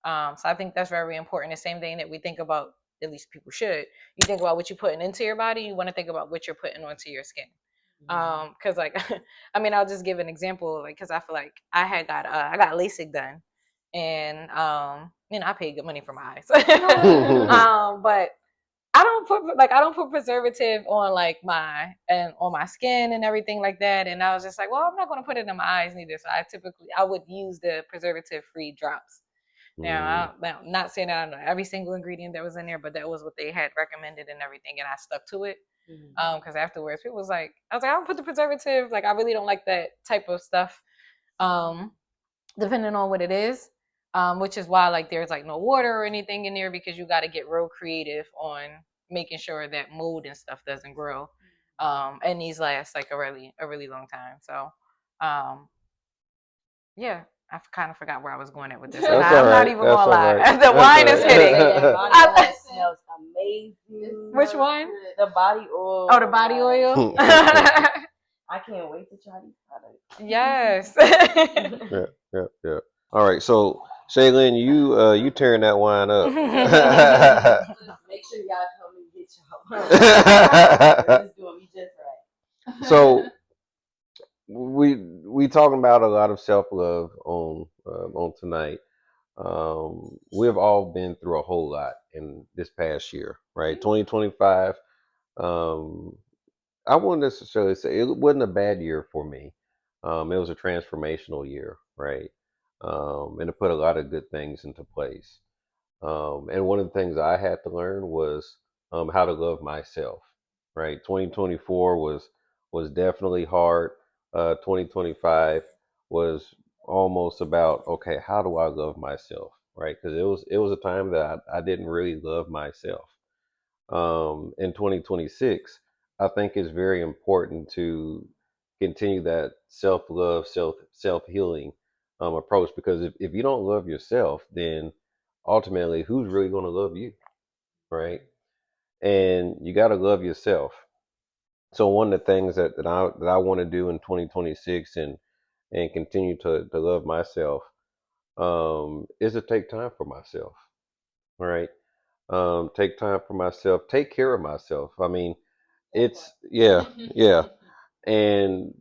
So, I think that's very important. The same thing that we think about at least people should, you think about what you're putting into your body, you want to think about what you're putting onto your skin. Because like, I mean, I'll just give an example, like, because I feel like I got LASIK done, and I paid good money for my eyes. But I don't put preservative on like on my skin and everything like that. And I was just like, well, I'm not going to put it in my eyes neither. So I would use the preservative free drops. Now, I'm not saying that I know every single ingredient that was in there, but that was what they had recommended and everything, and I stuck to it. Because afterwards, people was like, I was like, I don't put the preservative. Like, I really don't like that type of stuff. Um, Depending on what it is, which is why like there's like no water or anything in there, because you got to get real creative on making sure that mold and stuff doesn't grow. And these last like a really long time. So, um, yeah, I kind of forgot where I was going at with this. And That's all I'm not right. even That's gonna all lie. right. The wine is hitting. That body oil smells amazing. Which one? The body oil. Oh, the body oil. I can't wait to try these products. Yes. Yeah, yeah, yeah. All right, so Shaylin, you tearing that wine up. Make sure y'all come and get y'all. It's doing me just right. So we talking about a lot of self love on tonight. We've all been through a whole lot in this past year, right? 2025. Um, I wouldn't necessarily say it wasn't a bad year for me. It was a transformational year, right? And it put a lot of good things into place. And one of the things I had to learn was how to love myself. Right, 2024 was definitely hard. 2025 was almost about okay, how do I love myself? Right, because it was a time that I didn't really love myself. In 2026, I think it's very important to continue that self love, self healing approach because if you don't love yourself, then ultimately, who's really going to love you, right? And you got to love yourself. So one of the things that I want to do in 2026 and continue to love myself is to take time for myself, right? Take time for myself, take care of myself. I mean, it's yeah, yeah, and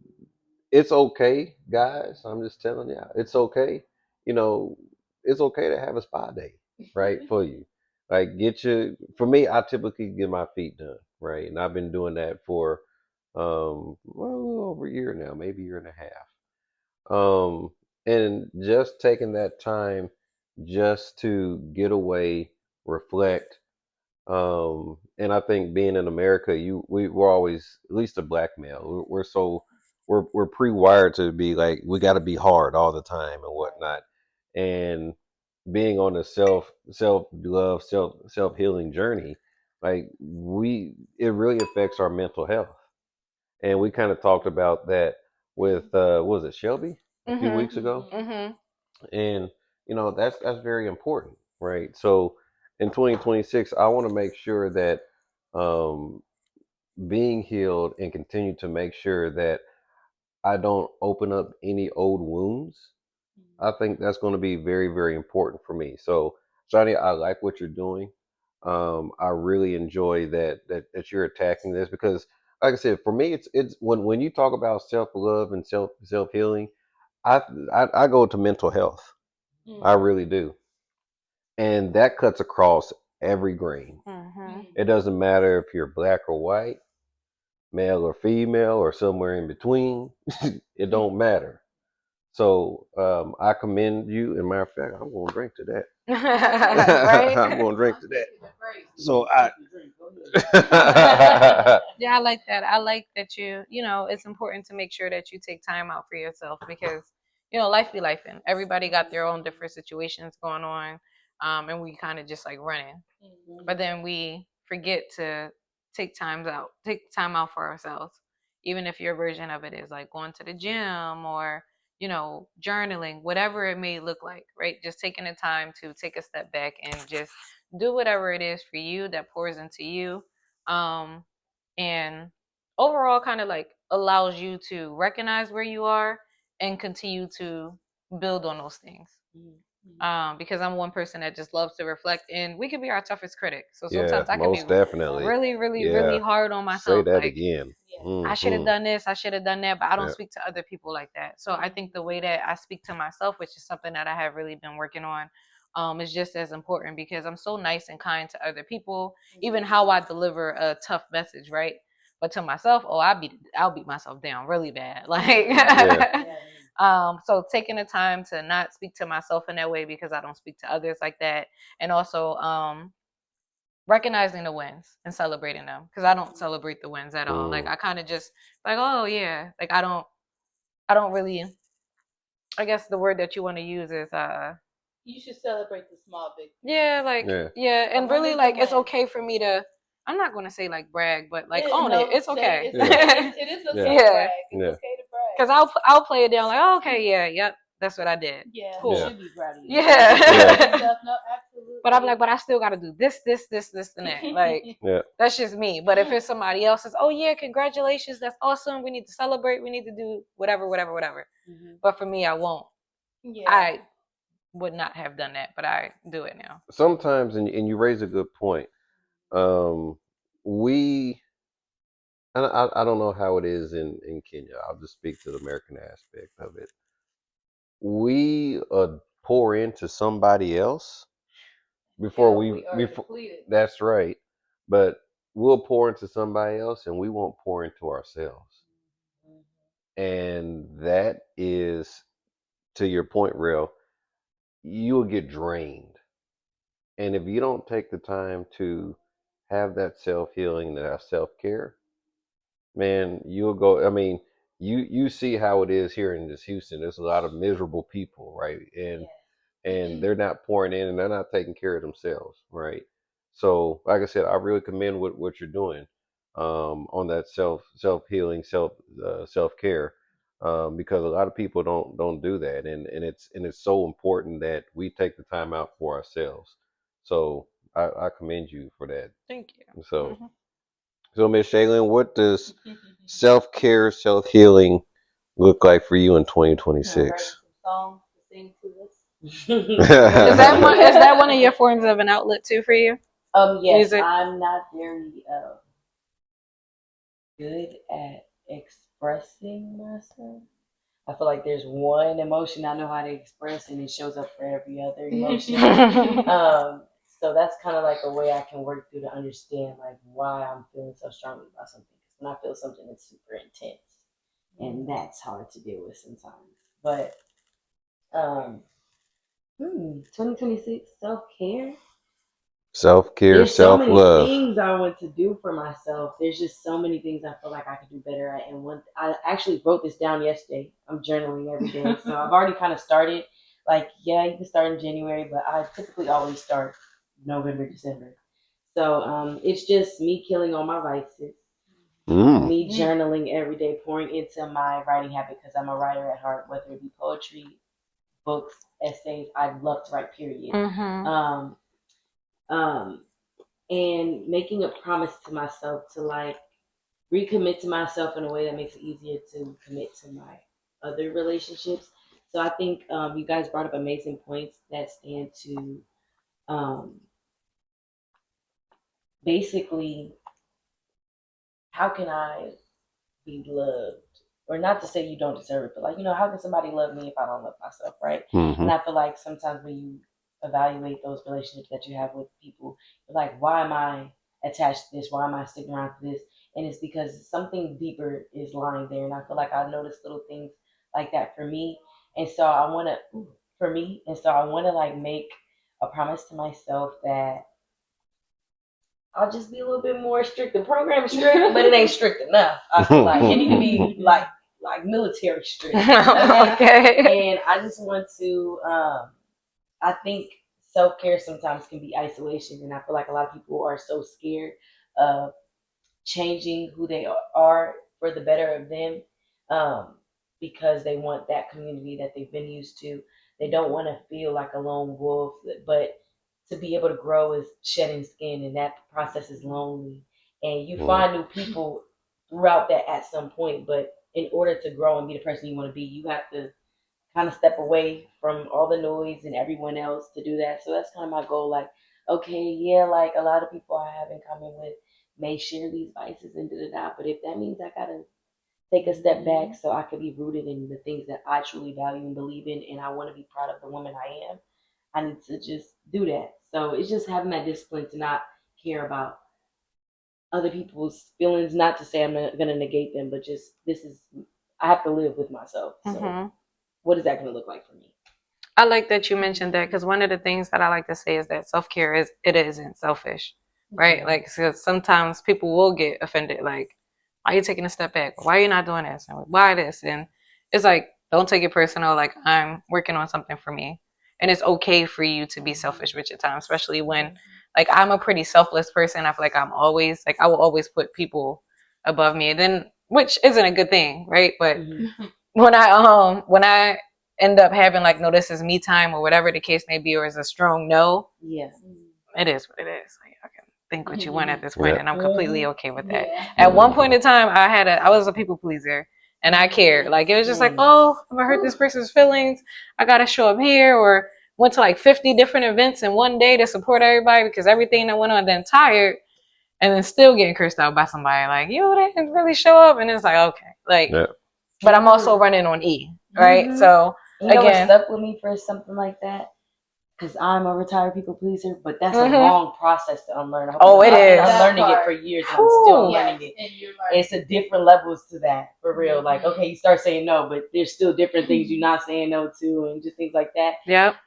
it's okay, guys. I'm just telling you, it's okay. You know, it's okay to have a spa day, right, for you. Like, for me, I typically get my feet done, right? And I've been doing that for, well, a little over a year now, maybe a year and a half. And just taking that time just to get away, reflect, and I think being in America, we're always, at least a black male, we're pre-wired to be like we got to be hard all the time and whatnot. And being on a self love, self healing journey, like it really affects our mental health. And we kind of talked about that with what was it, Shelby, a few weeks ago? Mm-hmm. And that's very important, right? So in 2026 I want to make sure that um being healed and continue to make sure that I don't open up any old wounds. I think that's going to be very, very important for me. So Johnny, I like what you're doing. I really enjoy that you're attacking this because like I said, for me it's when you talk about self-love and self-healing, I, I go to mental health. I really do. And that cuts across every grain. Mm-hmm. It doesn't matter if you're black or white, male or female, or somewhere in between. It don't matter. So I commend you. And matter of fact, I'm going to drink to that. Right? I'm going to drink to that. So Yeah, I like that. I like that it's important to make sure that you take time out for yourself because, life be life and everybody got their own different situations going on. And we kind of just like running. But then we forget to take time out for ourselves. Even if your version of it is like going to the gym or, journaling, whatever it may look like, right? Just taking the time to take a step back and just do whatever it is for you that pours into you. Um, and overall kind of like allows you to recognize where you are and continue to build on those things. Because I'm one person that just loves to reflect, and we can be our toughest critic. So Yeah, sometimes I can be most definitely. really, really, really Yeah. hard on Say myself. that Like, again. I should have Hmm. done this, I should have done that, but I don't Yeah. speak to other people like that. So I think the way that I speak to myself, which is something that I have really been working on, is just as important because I'm so nice and kind to other people, even how I deliver a tough message, right? But to myself, oh, I'll beat myself down really bad. Like, Yeah. so taking the time to not speak to myself in that way because I don't speak to others like that, and also recognizing the wins and celebrating them because I don't celebrate the wins at all. Like Mm. I kind of just like, oh yeah, like I don't really. I guess the word that you want to use is You should celebrate the small victories. yeah, like Yeah. yeah, and A win really is a like it's win. okay for me to. I'm not going to say like brag, but like own it. No, It's say okay. it's Yeah. okay. It is okay Yeah. to Yeah, brag. It's Yeah. okay to brag. because I'll play it down like, oh, okay, yeah, yep, that's what I did. Yeah. You Yeah. Cool. should be proud of yourself. Yeah. Yeah. No, absolutely. But I'm like, but I still got to do this, and that. Like, Yeah. that's just me. But if it's somebody else's, oh yeah, congratulations, that's awesome. We need to celebrate. We need to do whatever, whatever, whatever. Mm-hmm. But for me, I won't. Yeah. I would not have done that, but I do it now. Sometimes, and you raise a good point. Um, we, and I don't know how it is in Kenya. I'll just speak to the American aspect of it. We pour into somebody else before Until we are before. depleted. That's right, but we'll pour into somebody else, and we won't pour into ourselves. And that is, to your point, real. You'll get drained, and if you don't take the time to have that self healing, that self care, man, you'll go. I mean, you see how it is here in this Houston. There's a lot of miserable people, right? And they're not pouring in and they're not taking care of themselves, right? So, like I said, I really commend what you're doing on that self healing, self care, because a lot of people don't do that, and it's so important that we take the time out for ourselves. So, I commend you for that. Thank you. So, Miss Shaylin, what does self care, self healing look like for you in Write 2026? some songs to sing to us. Is that one of your forms of an outlet too for you? Yes, Music. I'm not very good at expressing myself. I feel like there's one emotion I know how to express, and it shows up for every other emotion. So that's kind of like a way I can work through to understand like why I'm feeling so strongly about something. Because when I feel something, it's super intense, and that's hard to deal with sometimes. But um, 2026 self care. Self care, There's so self many love. things I want to do for myself. There's just so many things I feel like I could do better at. And one, I actually wrote this down yesterday. I'm journaling every day, so I've already kind of started. Like, yeah, you can start in January, but I typically always start November, December. So it's just me killing all my vices, Mm. me journaling every day, pouring into my writing habit because I'm a writer at heart, whether it be poetry, books, essays. I love to write. Period. Mm-hmm. Um, and making a promise to myself to like recommit to myself in a way that makes it easier to commit to my other relationships. So I think you guys brought up amazing points that stand to um, basically how can I be loved? Or not to say you don't deserve it, but like, how can somebody love me if I don't love myself, right? Mm-hmm. And I feel like sometimes when you evaluate those relationships that you have with people, you're like, why am I attached to this? Why am I sticking around to this? And it's because something deeper is lying there. And I feel like I noticed little things like that for me. And so I want to, for me, and so I want to like make a promise to myself that I'll just be a little bit more strict. The program is strict, but it ain't strict enough. I feel like it need to be like military strict. Okay. And I just want to. I think self care sometimes can be isolation, and I feel like a lot of people are so scared of changing who they are for the better of them, um, because they want that community that they've been used to. They don't want to feel like a lone wolf, but to be able to grow is shedding skin, and that process is lonely. And you find new people throughout that at some point, but in order to grow and be the person you want to be, you have to kind of step away from all the noise and everyone else to do that. So that's kind of my goal. Like, okay, yeah, like a lot of people I have in common with may share these vices and da da da. But if that means I gotta take a step back so I can be rooted in the things that I truly value and believe in, and I want to be proud of the woman I am, I need to just do that. So it's just having that discipline to not care about other people's feelings. Not to say I'm not gonna negate them, but just this is I have to live with myself. So what is that gonna look like for me? I like that you mentioned that because one of the things that I like to say is that self care is it isn't selfish, right? Like so sometimes people will get offended, like, why are you taking a step back? Why are you not doing this? And why this? And it's like, don't take it personal. Like I'm working on something for me, and it's okay for you to be selfish with your time, especially when like I'm a pretty selfless person. I feel like I'm always like I will always put people above me, and then which isn't a good thing, right? But when I end up having like no this is me time or whatever the case may be or is a strong no, Yeah. it is what it is. Like, I can think what you want at this point, Yeah. and I'm completely okay with that. Yeah. At one point in time I was a people pleaser and I cared. Like it was just like, oh, if I hurt this person's feelings, I gotta show up here, or went to like 50 different events in one day to support everybody because everything that went on, then tired and then still getting cursed out by somebody like you didn't really show up, and it's like okay, like Yeah. but I'm also running on E, right? So You know what again, stuck with me for something like that? Because I'm a retired people pleaser, but that's a long process to unlearn. Oh, it I've been is. unlearning it for years, and I'm still unlearning it. And you're right. It's a different levels to that, for real. Like, okay, you start saying no, but there's still different things you're not saying no to, and just things like that. Yep.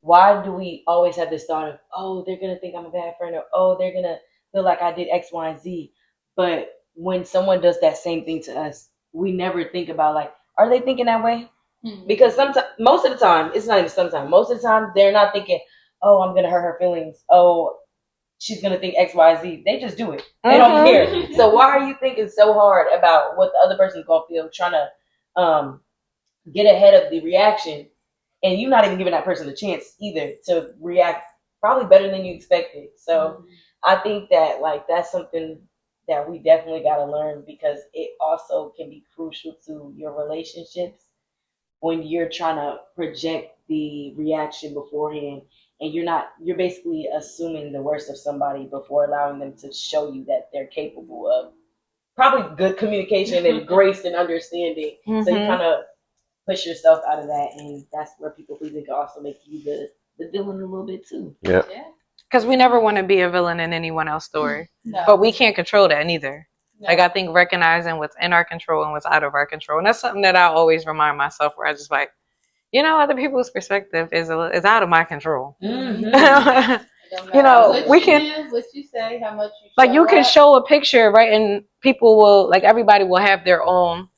Why do we always have this thought of, oh, they're gonna think I'm a bad friend, or oh, they're gonna feel like I did X, Y, and Z? But when someone does that same thing to us, we never think about like, are they thinking that way? Because sometimes, most of the time, it's not even sometimes. Most of the time, they're not thinking, "Oh, I'm gonna hurt her feelings. Oh, she's gonna think X, Y, Z." They just do it. They don't care. So why are you thinking so hard about what the other person's gonna feel, trying to get ahead of the reaction, and you're not even giving that person a chance either to react probably better than you expected. So I think that like that's something that we definitely got to learn because it also can be crucial to your relationships when you're trying to project the reaction beforehand and you're basically assuming the worst of somebody before allowing them to show you that they're capable of probably good communication and grace and understanding. So you kind of push yourself out of that, and that's where people pleasing can also make you the villain a little bit too. Yeah. Because we never want to be a villain in anyone else's story, No. but we can't control that neither. No. Like I think recognizing what's in our control and what's out of our control, and that's something that I always remind myself. Where I just like, other people's perspective is out of my control. We can what you say, how much you like you can show a picture, right, and people will like everybody will have their own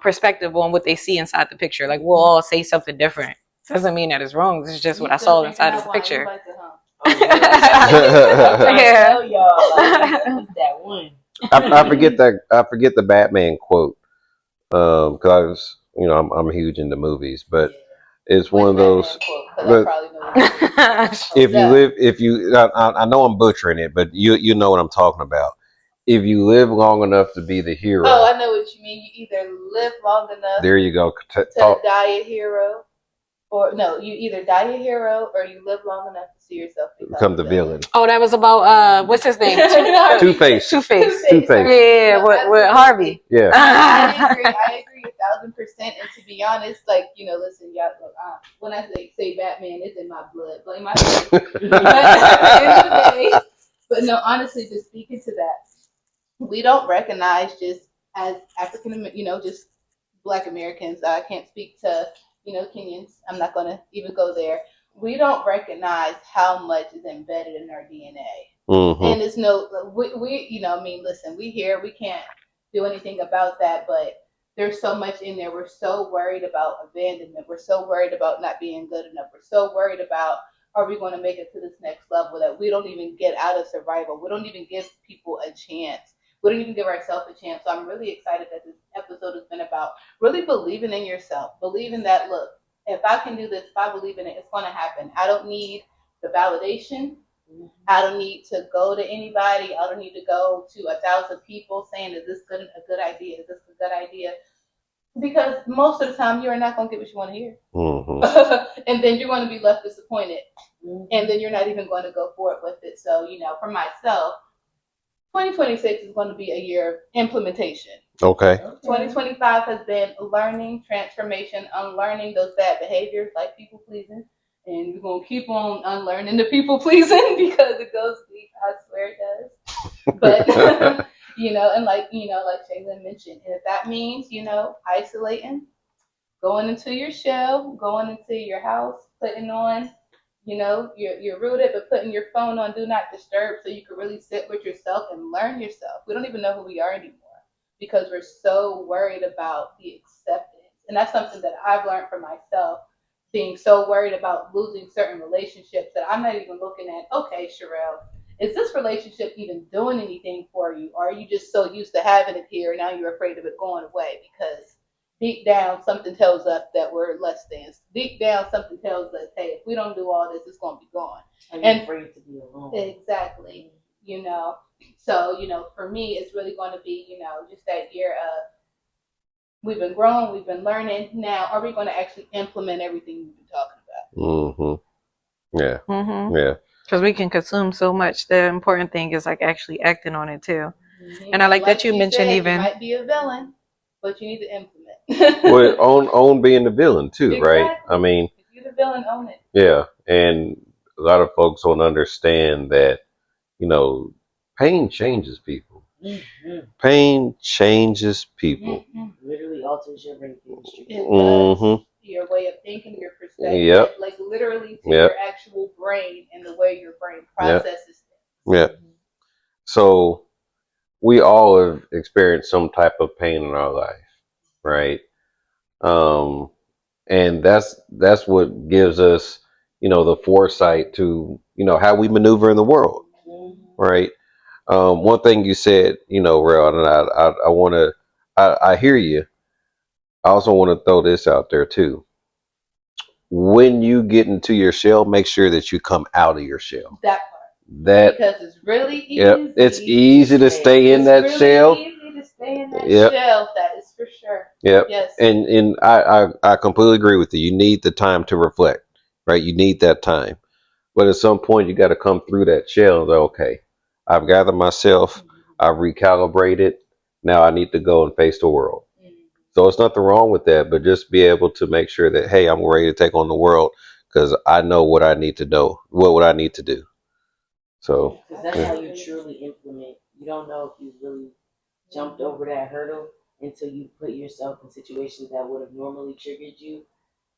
perspective on what they see inside the picture. Like we'll all say something different. Doesn't mean that it's wrong. It's just what I saw inside of the picture. Yeah. Y'all, like, that one. I forget that. I forget the Batman quote. Because I was, I'm huge into movies, but it's one of those. But if you, I know I'm butchering it, but you know what I'm talking about. If you live long enough to be the hero. Oh, I know what you mean. You either live long enough. There you go. To die a hero, or no, you either die a hero or you live long enough to see yourself become the villain. Oh, that was about what's his name? Two-Face. Two-Face. Yeah, with Harvey. Yeah. I agree 1,000%. And to be honest, like listen, y'all. Look, when I say Batman, it's in my blood. Blame my But no, honestly, just speaking to that, we don't recognize just as African, just Black Americans. I can't speak to Kenyans. I'm not gonna even go there. We don't recognize how much is embedded in our DNA. Mm-hmm. And it's we listen, we here, we can't do anything about that, but there's so much in there. We're so worried about abandonment. We're so worried about not being good enough. We're so worried about are we going to make it to this next level that we don't even get out of survival. We don't even give people a chance. We don't even give ourselves a chance. So I'm really excited that this episode has been about really believing in yourself, believing that, look, if I can do this, if I believe in it, it's going to happen. I don't need the validation. I don't need to go to anybody. I don't need to go to 1,000 people saying, is this a good idea? Is this a good idea? Because most of the time, you're not going to get what you want to hear. Mm-hmm. And then you're going to be left disappointed. Mhm. And then you're not even going to go forward with it. So, for myself, 2026 is going to be a year of implementation. Okay. 2025 has been learning, transformation, unlearning those bad behaviors like people pleasing. And we're going to keep on unlearning the people pleasing because it goes deep. I swear it does. But, and like Shaylin mentioned, and if that means, isolating, going into your shell, going into your house, putting on, you're rooted, but putting your phone on do not disturb so you can really sit with yourself and learn yourself. We don't even know who we are anymore because we're so worried about the acceptance. And that's something that I've learned for myself, being so worried about losing certain relationships that I'm not even looking at, okay, Sherelle, is this relationship even doing anything for you? Or are you just so used to having it here, now you're afraid of it going away? Because deep down, something tells us that we're less than. Deep down, something tells us, hey, if we don't do all this, it's going to be gone. And afraid to be alone. Exactly. So, for me, it's really going to be, just that year of we've been growing, we've been learning. Now, are we going to actually implement everything we've been talking about? Mm-hmm. Yeah. Mm-hmm. Yeah. Because we can consume so much. The important thing is like actually acting on it too. Mm-hmm. And I like that you she mentioned said, even. you might be a villain, but you need to implement. Well, own being the villain too, right? Exactly. I mean, if you're the villain, own it. yeah. And a lot of folks don't understand that, you know, pain changes people. Mm-hmm. Pain changes people. Literally alters your brain chemistry. It does. Mm-hmm. Your way of thinking, your perspective, Yep. like literally to Yep. your actual brain and the way your brain Yep. processes Yep. So we all have experienced some type of pain in our life, right? Um, and that's what gives us, the foresight to, how we maneuver in the world, right? One thing you said, Rel, and I want to, I hear you. I also want to throw this out there too. When you get into your shell, make sure that you come out of your shell. that part. That Because it's really easy. Yep, it's easy to stay in that really shell. easy to stay in that Yep. shell. That is for sure. Yep. Yes. And I completely agree with you. You need the time to reflect, right? You need that time. But at some point, you got to come through that shell and say, okay, I've gathered myself, I've recalibrated. Now I need to go and face the world. So it's nothing wrong with that, but just be able to make sure that, hey, I'm ready to take on the world because I know what I need to know, what would I need to do. So, because that's how you truly implement. You don't know if you really jumped over that hurdle until you put yourself in situations that would have normally triggered you.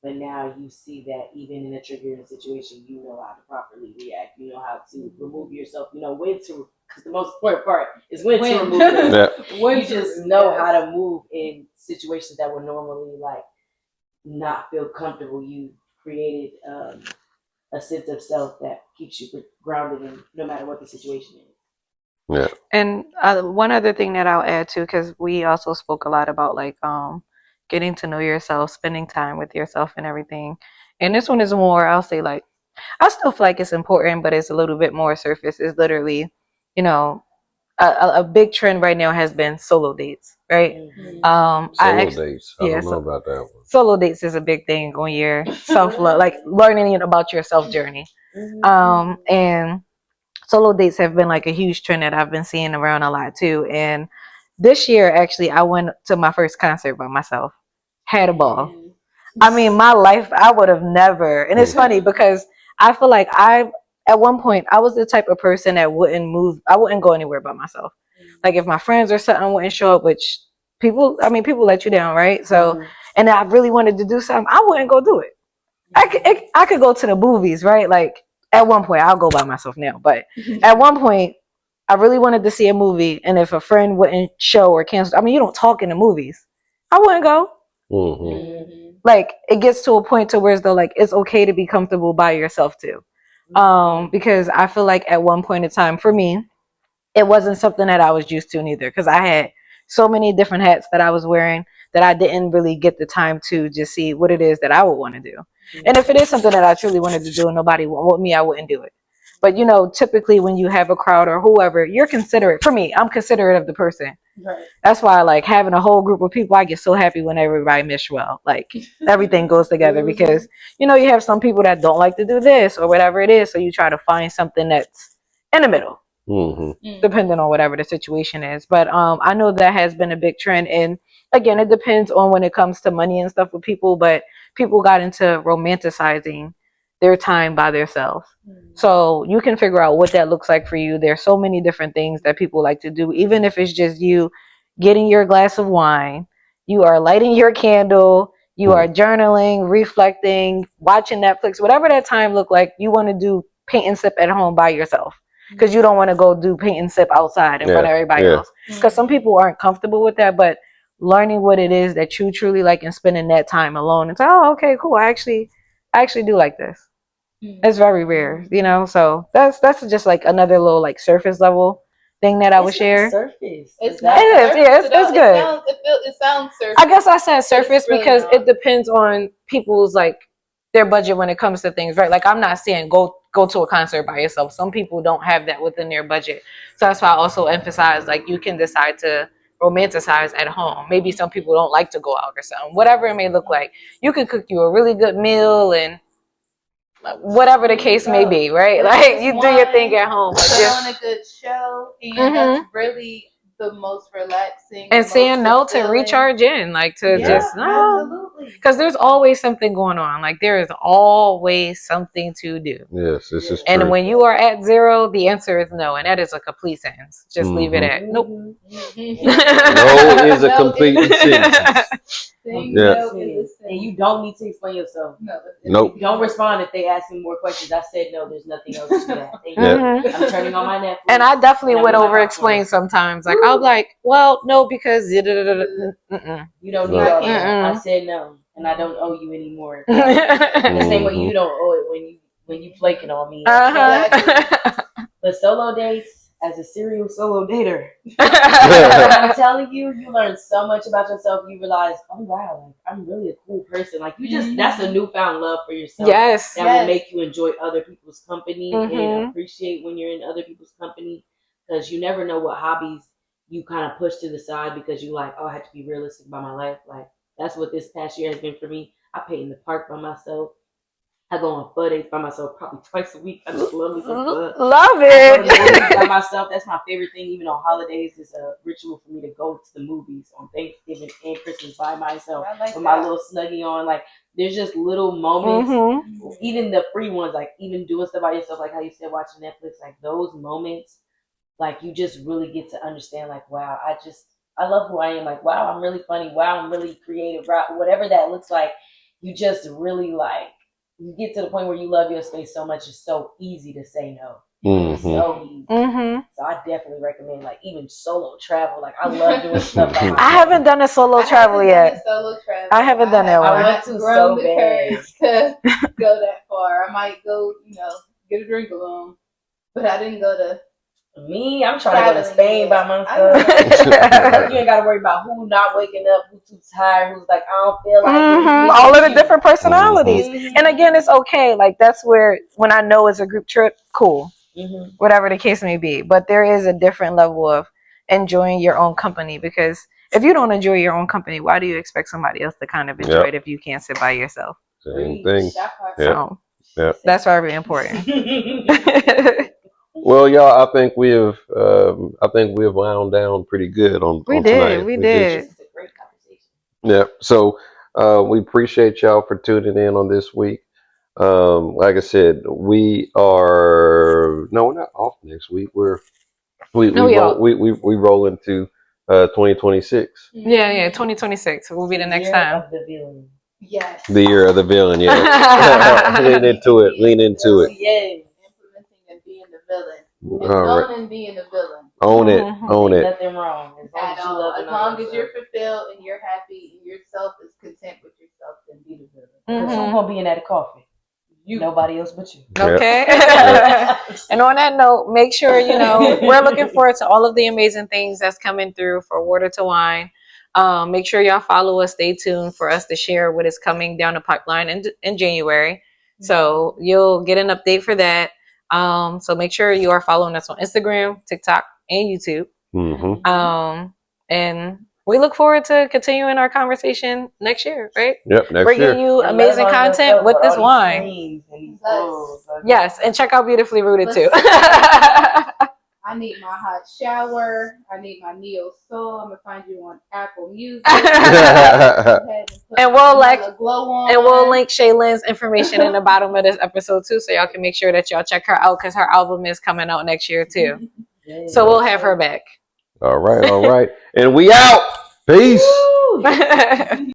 But now you see that even in a triggering situation, you know how to properly react. You know how to remove yourself. You know when to. Because the most important part is when to remove yourself. yeah. You just know how to move in situations that would normally like not feel comfortable. You created a sense of self that keeps you grounded in no matter what the situation is. Yeah. And one other thing that I'll add too, because we also spoke a lot about like getting to know yourself, spending time with yourself, and everything. And this one is more, I'll say like, I still feel like it's important, but it's a little bit more surface. It's literally, you know, a big trend right now has been solo dates, right? Solo dates. I don't know about that one. Solo dates is a big thing on your self love, like learning about your self journey. And solo dates have been like a huge trend that I've been seeing around a lot too. And this year, actually, I went to my first concert by myself. Had a ball. I mean, my life, I would have never. And it's funny because I feel like at one point, I was the type of person that wouldn't move. I wouldn't go anywhere by myself. Like if my friends or something wouldn't show up, which people let you down, right? So, and I really wanted to do something, I wouldn't go do it. I could go to the movies, right? Like at one point, I'll go by myself now, but at one point, I really wanted to see a movie, and if a friend wouldn't show or cancel, I mean, you don't talk in the movies. I wouldn't go. Like it gets to a point to where it's though like it's okay to be comfortable by yourself too, because I feel like at one point in time for me, it wasn't something that I was used to neither, because I had so many different hats that I was wearing that I didn't really get the time to just see what it is that I would want to do. And if it is something that I truly wanted to do and nobody want me, I wouldn't do it. But typically when you have a crowd or whoever, you're considerate. For me, I'm considerate of the person. Right. That's why, like, having a whole group of people, I get so happy when everybody mesh well. Like, everything goes together because, you know, you have some people that don't like to do this or whatever it is. So you try to find something that's in the middle, depending on whatever the situation is. But I know that has been a big trend. And again, it depends on when it comes to money and stuff with people, but people got into romanticizing their time by themselves. So you can figure out what that looks like for you. There's so many different things that people like to do, even if it's just you getting your glass of wine, you are lighting your candle, you are journaling, reflecting, watching Netflix, whatever that time look like. You want to do paint and sip at home by yourself because you don't want to go do paint and sip outside in front of everybody else. Because some people aren't comfortable with that, but learning what it is that you truly like and spending that time alone and say, oh, okay, cool. I actually do like this. It's very rare, you know. So that's just like another little like surface level thing that I would share. Surface. It's It not is, surface yeah, at it's all. good. It sounds surface. I guess I said surface really because not. it depends on people's like their budget when it comes to things, right? Like I'm not saying go to a concert by yourself. Some people don't have that within their budget. So that's why I also emphasize like you can decide to romanticize at home. Maybe some people don't like to go out or something. Whatever it may look like. You can cook you a really good meal and whatever the case may be, right? Like you do your thing at home. Like put on a good show, and that's really the most relaxing. And saying no to recharge in, like to just no, absolutely. because there's always something going on. Like there is always something to do. Yes, this is true. And when you are at zero, the answer is no, and that is a complete sentence. Just leave it at nope. No is a complete sentence. Yeah. And you don't need to explain yourself. Nope. Don't respond if they ask me more questions. I said no. There's nothing else to that. I'm turning on my Netflix. And I definitely would over explain sometimes. Like I'll be like, well, no, because you don't need all that. I said no, and I don't owe you anymore. The same way you don't owe it when you flaking on me. But solo dates, as a serial solo dater, I'm telling you, you learn so much about yourself. You realize, oh wow, like I'm really a cool person. Like you just that's a newfound love for yourself. Yes, that will make you enjoy other people's company and appreciate when you're in other people's company, because you never know what hobbies you kind of push to the side because you like, oh, I have to be realistic about my life. Like that's what this past year has been for me. I paint in the park by myself. I go on pho dates by myself probably twice a week. I just love me some pho. Love it. I go to the movies by myself. That's my favorite thing. Even on holidays, it's a ritual for me to go to the movies on Thanksgiving and Christmas by myself with my little snuggie on. Like there's just little moments, even the free ones, like even doing stuff by yourself, like how you said watching Netflix. Like those moments, like you just really get to understand. Like wow, I love who I am. Like wow, I'm really funny. Wow, I'm really creative. Wow, whatever that looks like, you just really like. You get to the point where you love your space so much, it's so easy to say no. It's so easy. So I definitely recommend like even solo travel. Like I love doing stuff like I haven't done a solo travel yet. I haven't done that one. I want to so bad to go that far. I might go, get a drink alone, but I didn't go to. Me, I'm trying to go to Spain by myself. You ain't got to worry about who not waking up, who's too tired, who's like, I don't feel like all of the different personalities. And again, it's okay. Like that's where when I know it's a group trip, cool. Whatever the case may be. But there is a different level of enjoying your own company, because if you don't enjoy your own company, why do you expect somebody else to kind of enjoy it if you can't sit by yourself? Same thing. So that's very important. Well, y'all, I think we have wound down pretty good on tonight. We did. This is a great conversation. Yeah. So we appreciate y'all for tuning in on this week. Like I said, we're not off next week. We roll into 2026. Yeah, 2026 will be the next time. Of the villain. Yes. The year of the villain, yeah. Lean into it. Yeah. Implementing and being the villain. And owning being the villain. Own it. Nothing wrong. At all. As long as you're fulfilled and you're happy and yourself is content with yourself, then be the villain. Who's gonna be in that coffee? Nobody else but you. Okay. And on that note, make sure we're looking forward to all of the amazing things that's coming through for Water to Wine. Make sure y'all follow us. Stay tuned for us to share what is coming down the pipeline in January. So you'll get an update for that. So make sure you are following us on Instagram, TikTok, and YouTube. And And we look forward to continuing our conversation next year, right? Yep, next Bringing year. you And amazing learn about content yourself with this all these wine. screens and these Yes. rules. Yes, and check out Beautifully Rooted too. I need my hot shower. I need my neo soul. I'm gonna find you on Apple Music. Go ahead and put And my glow on. And we'll link Shaylin's information in the bottom of this episode too, so y'all can make sure that y'all check her out because her album is coming out next year too. So we'll have her back. All right. And we out. Peace. Woo!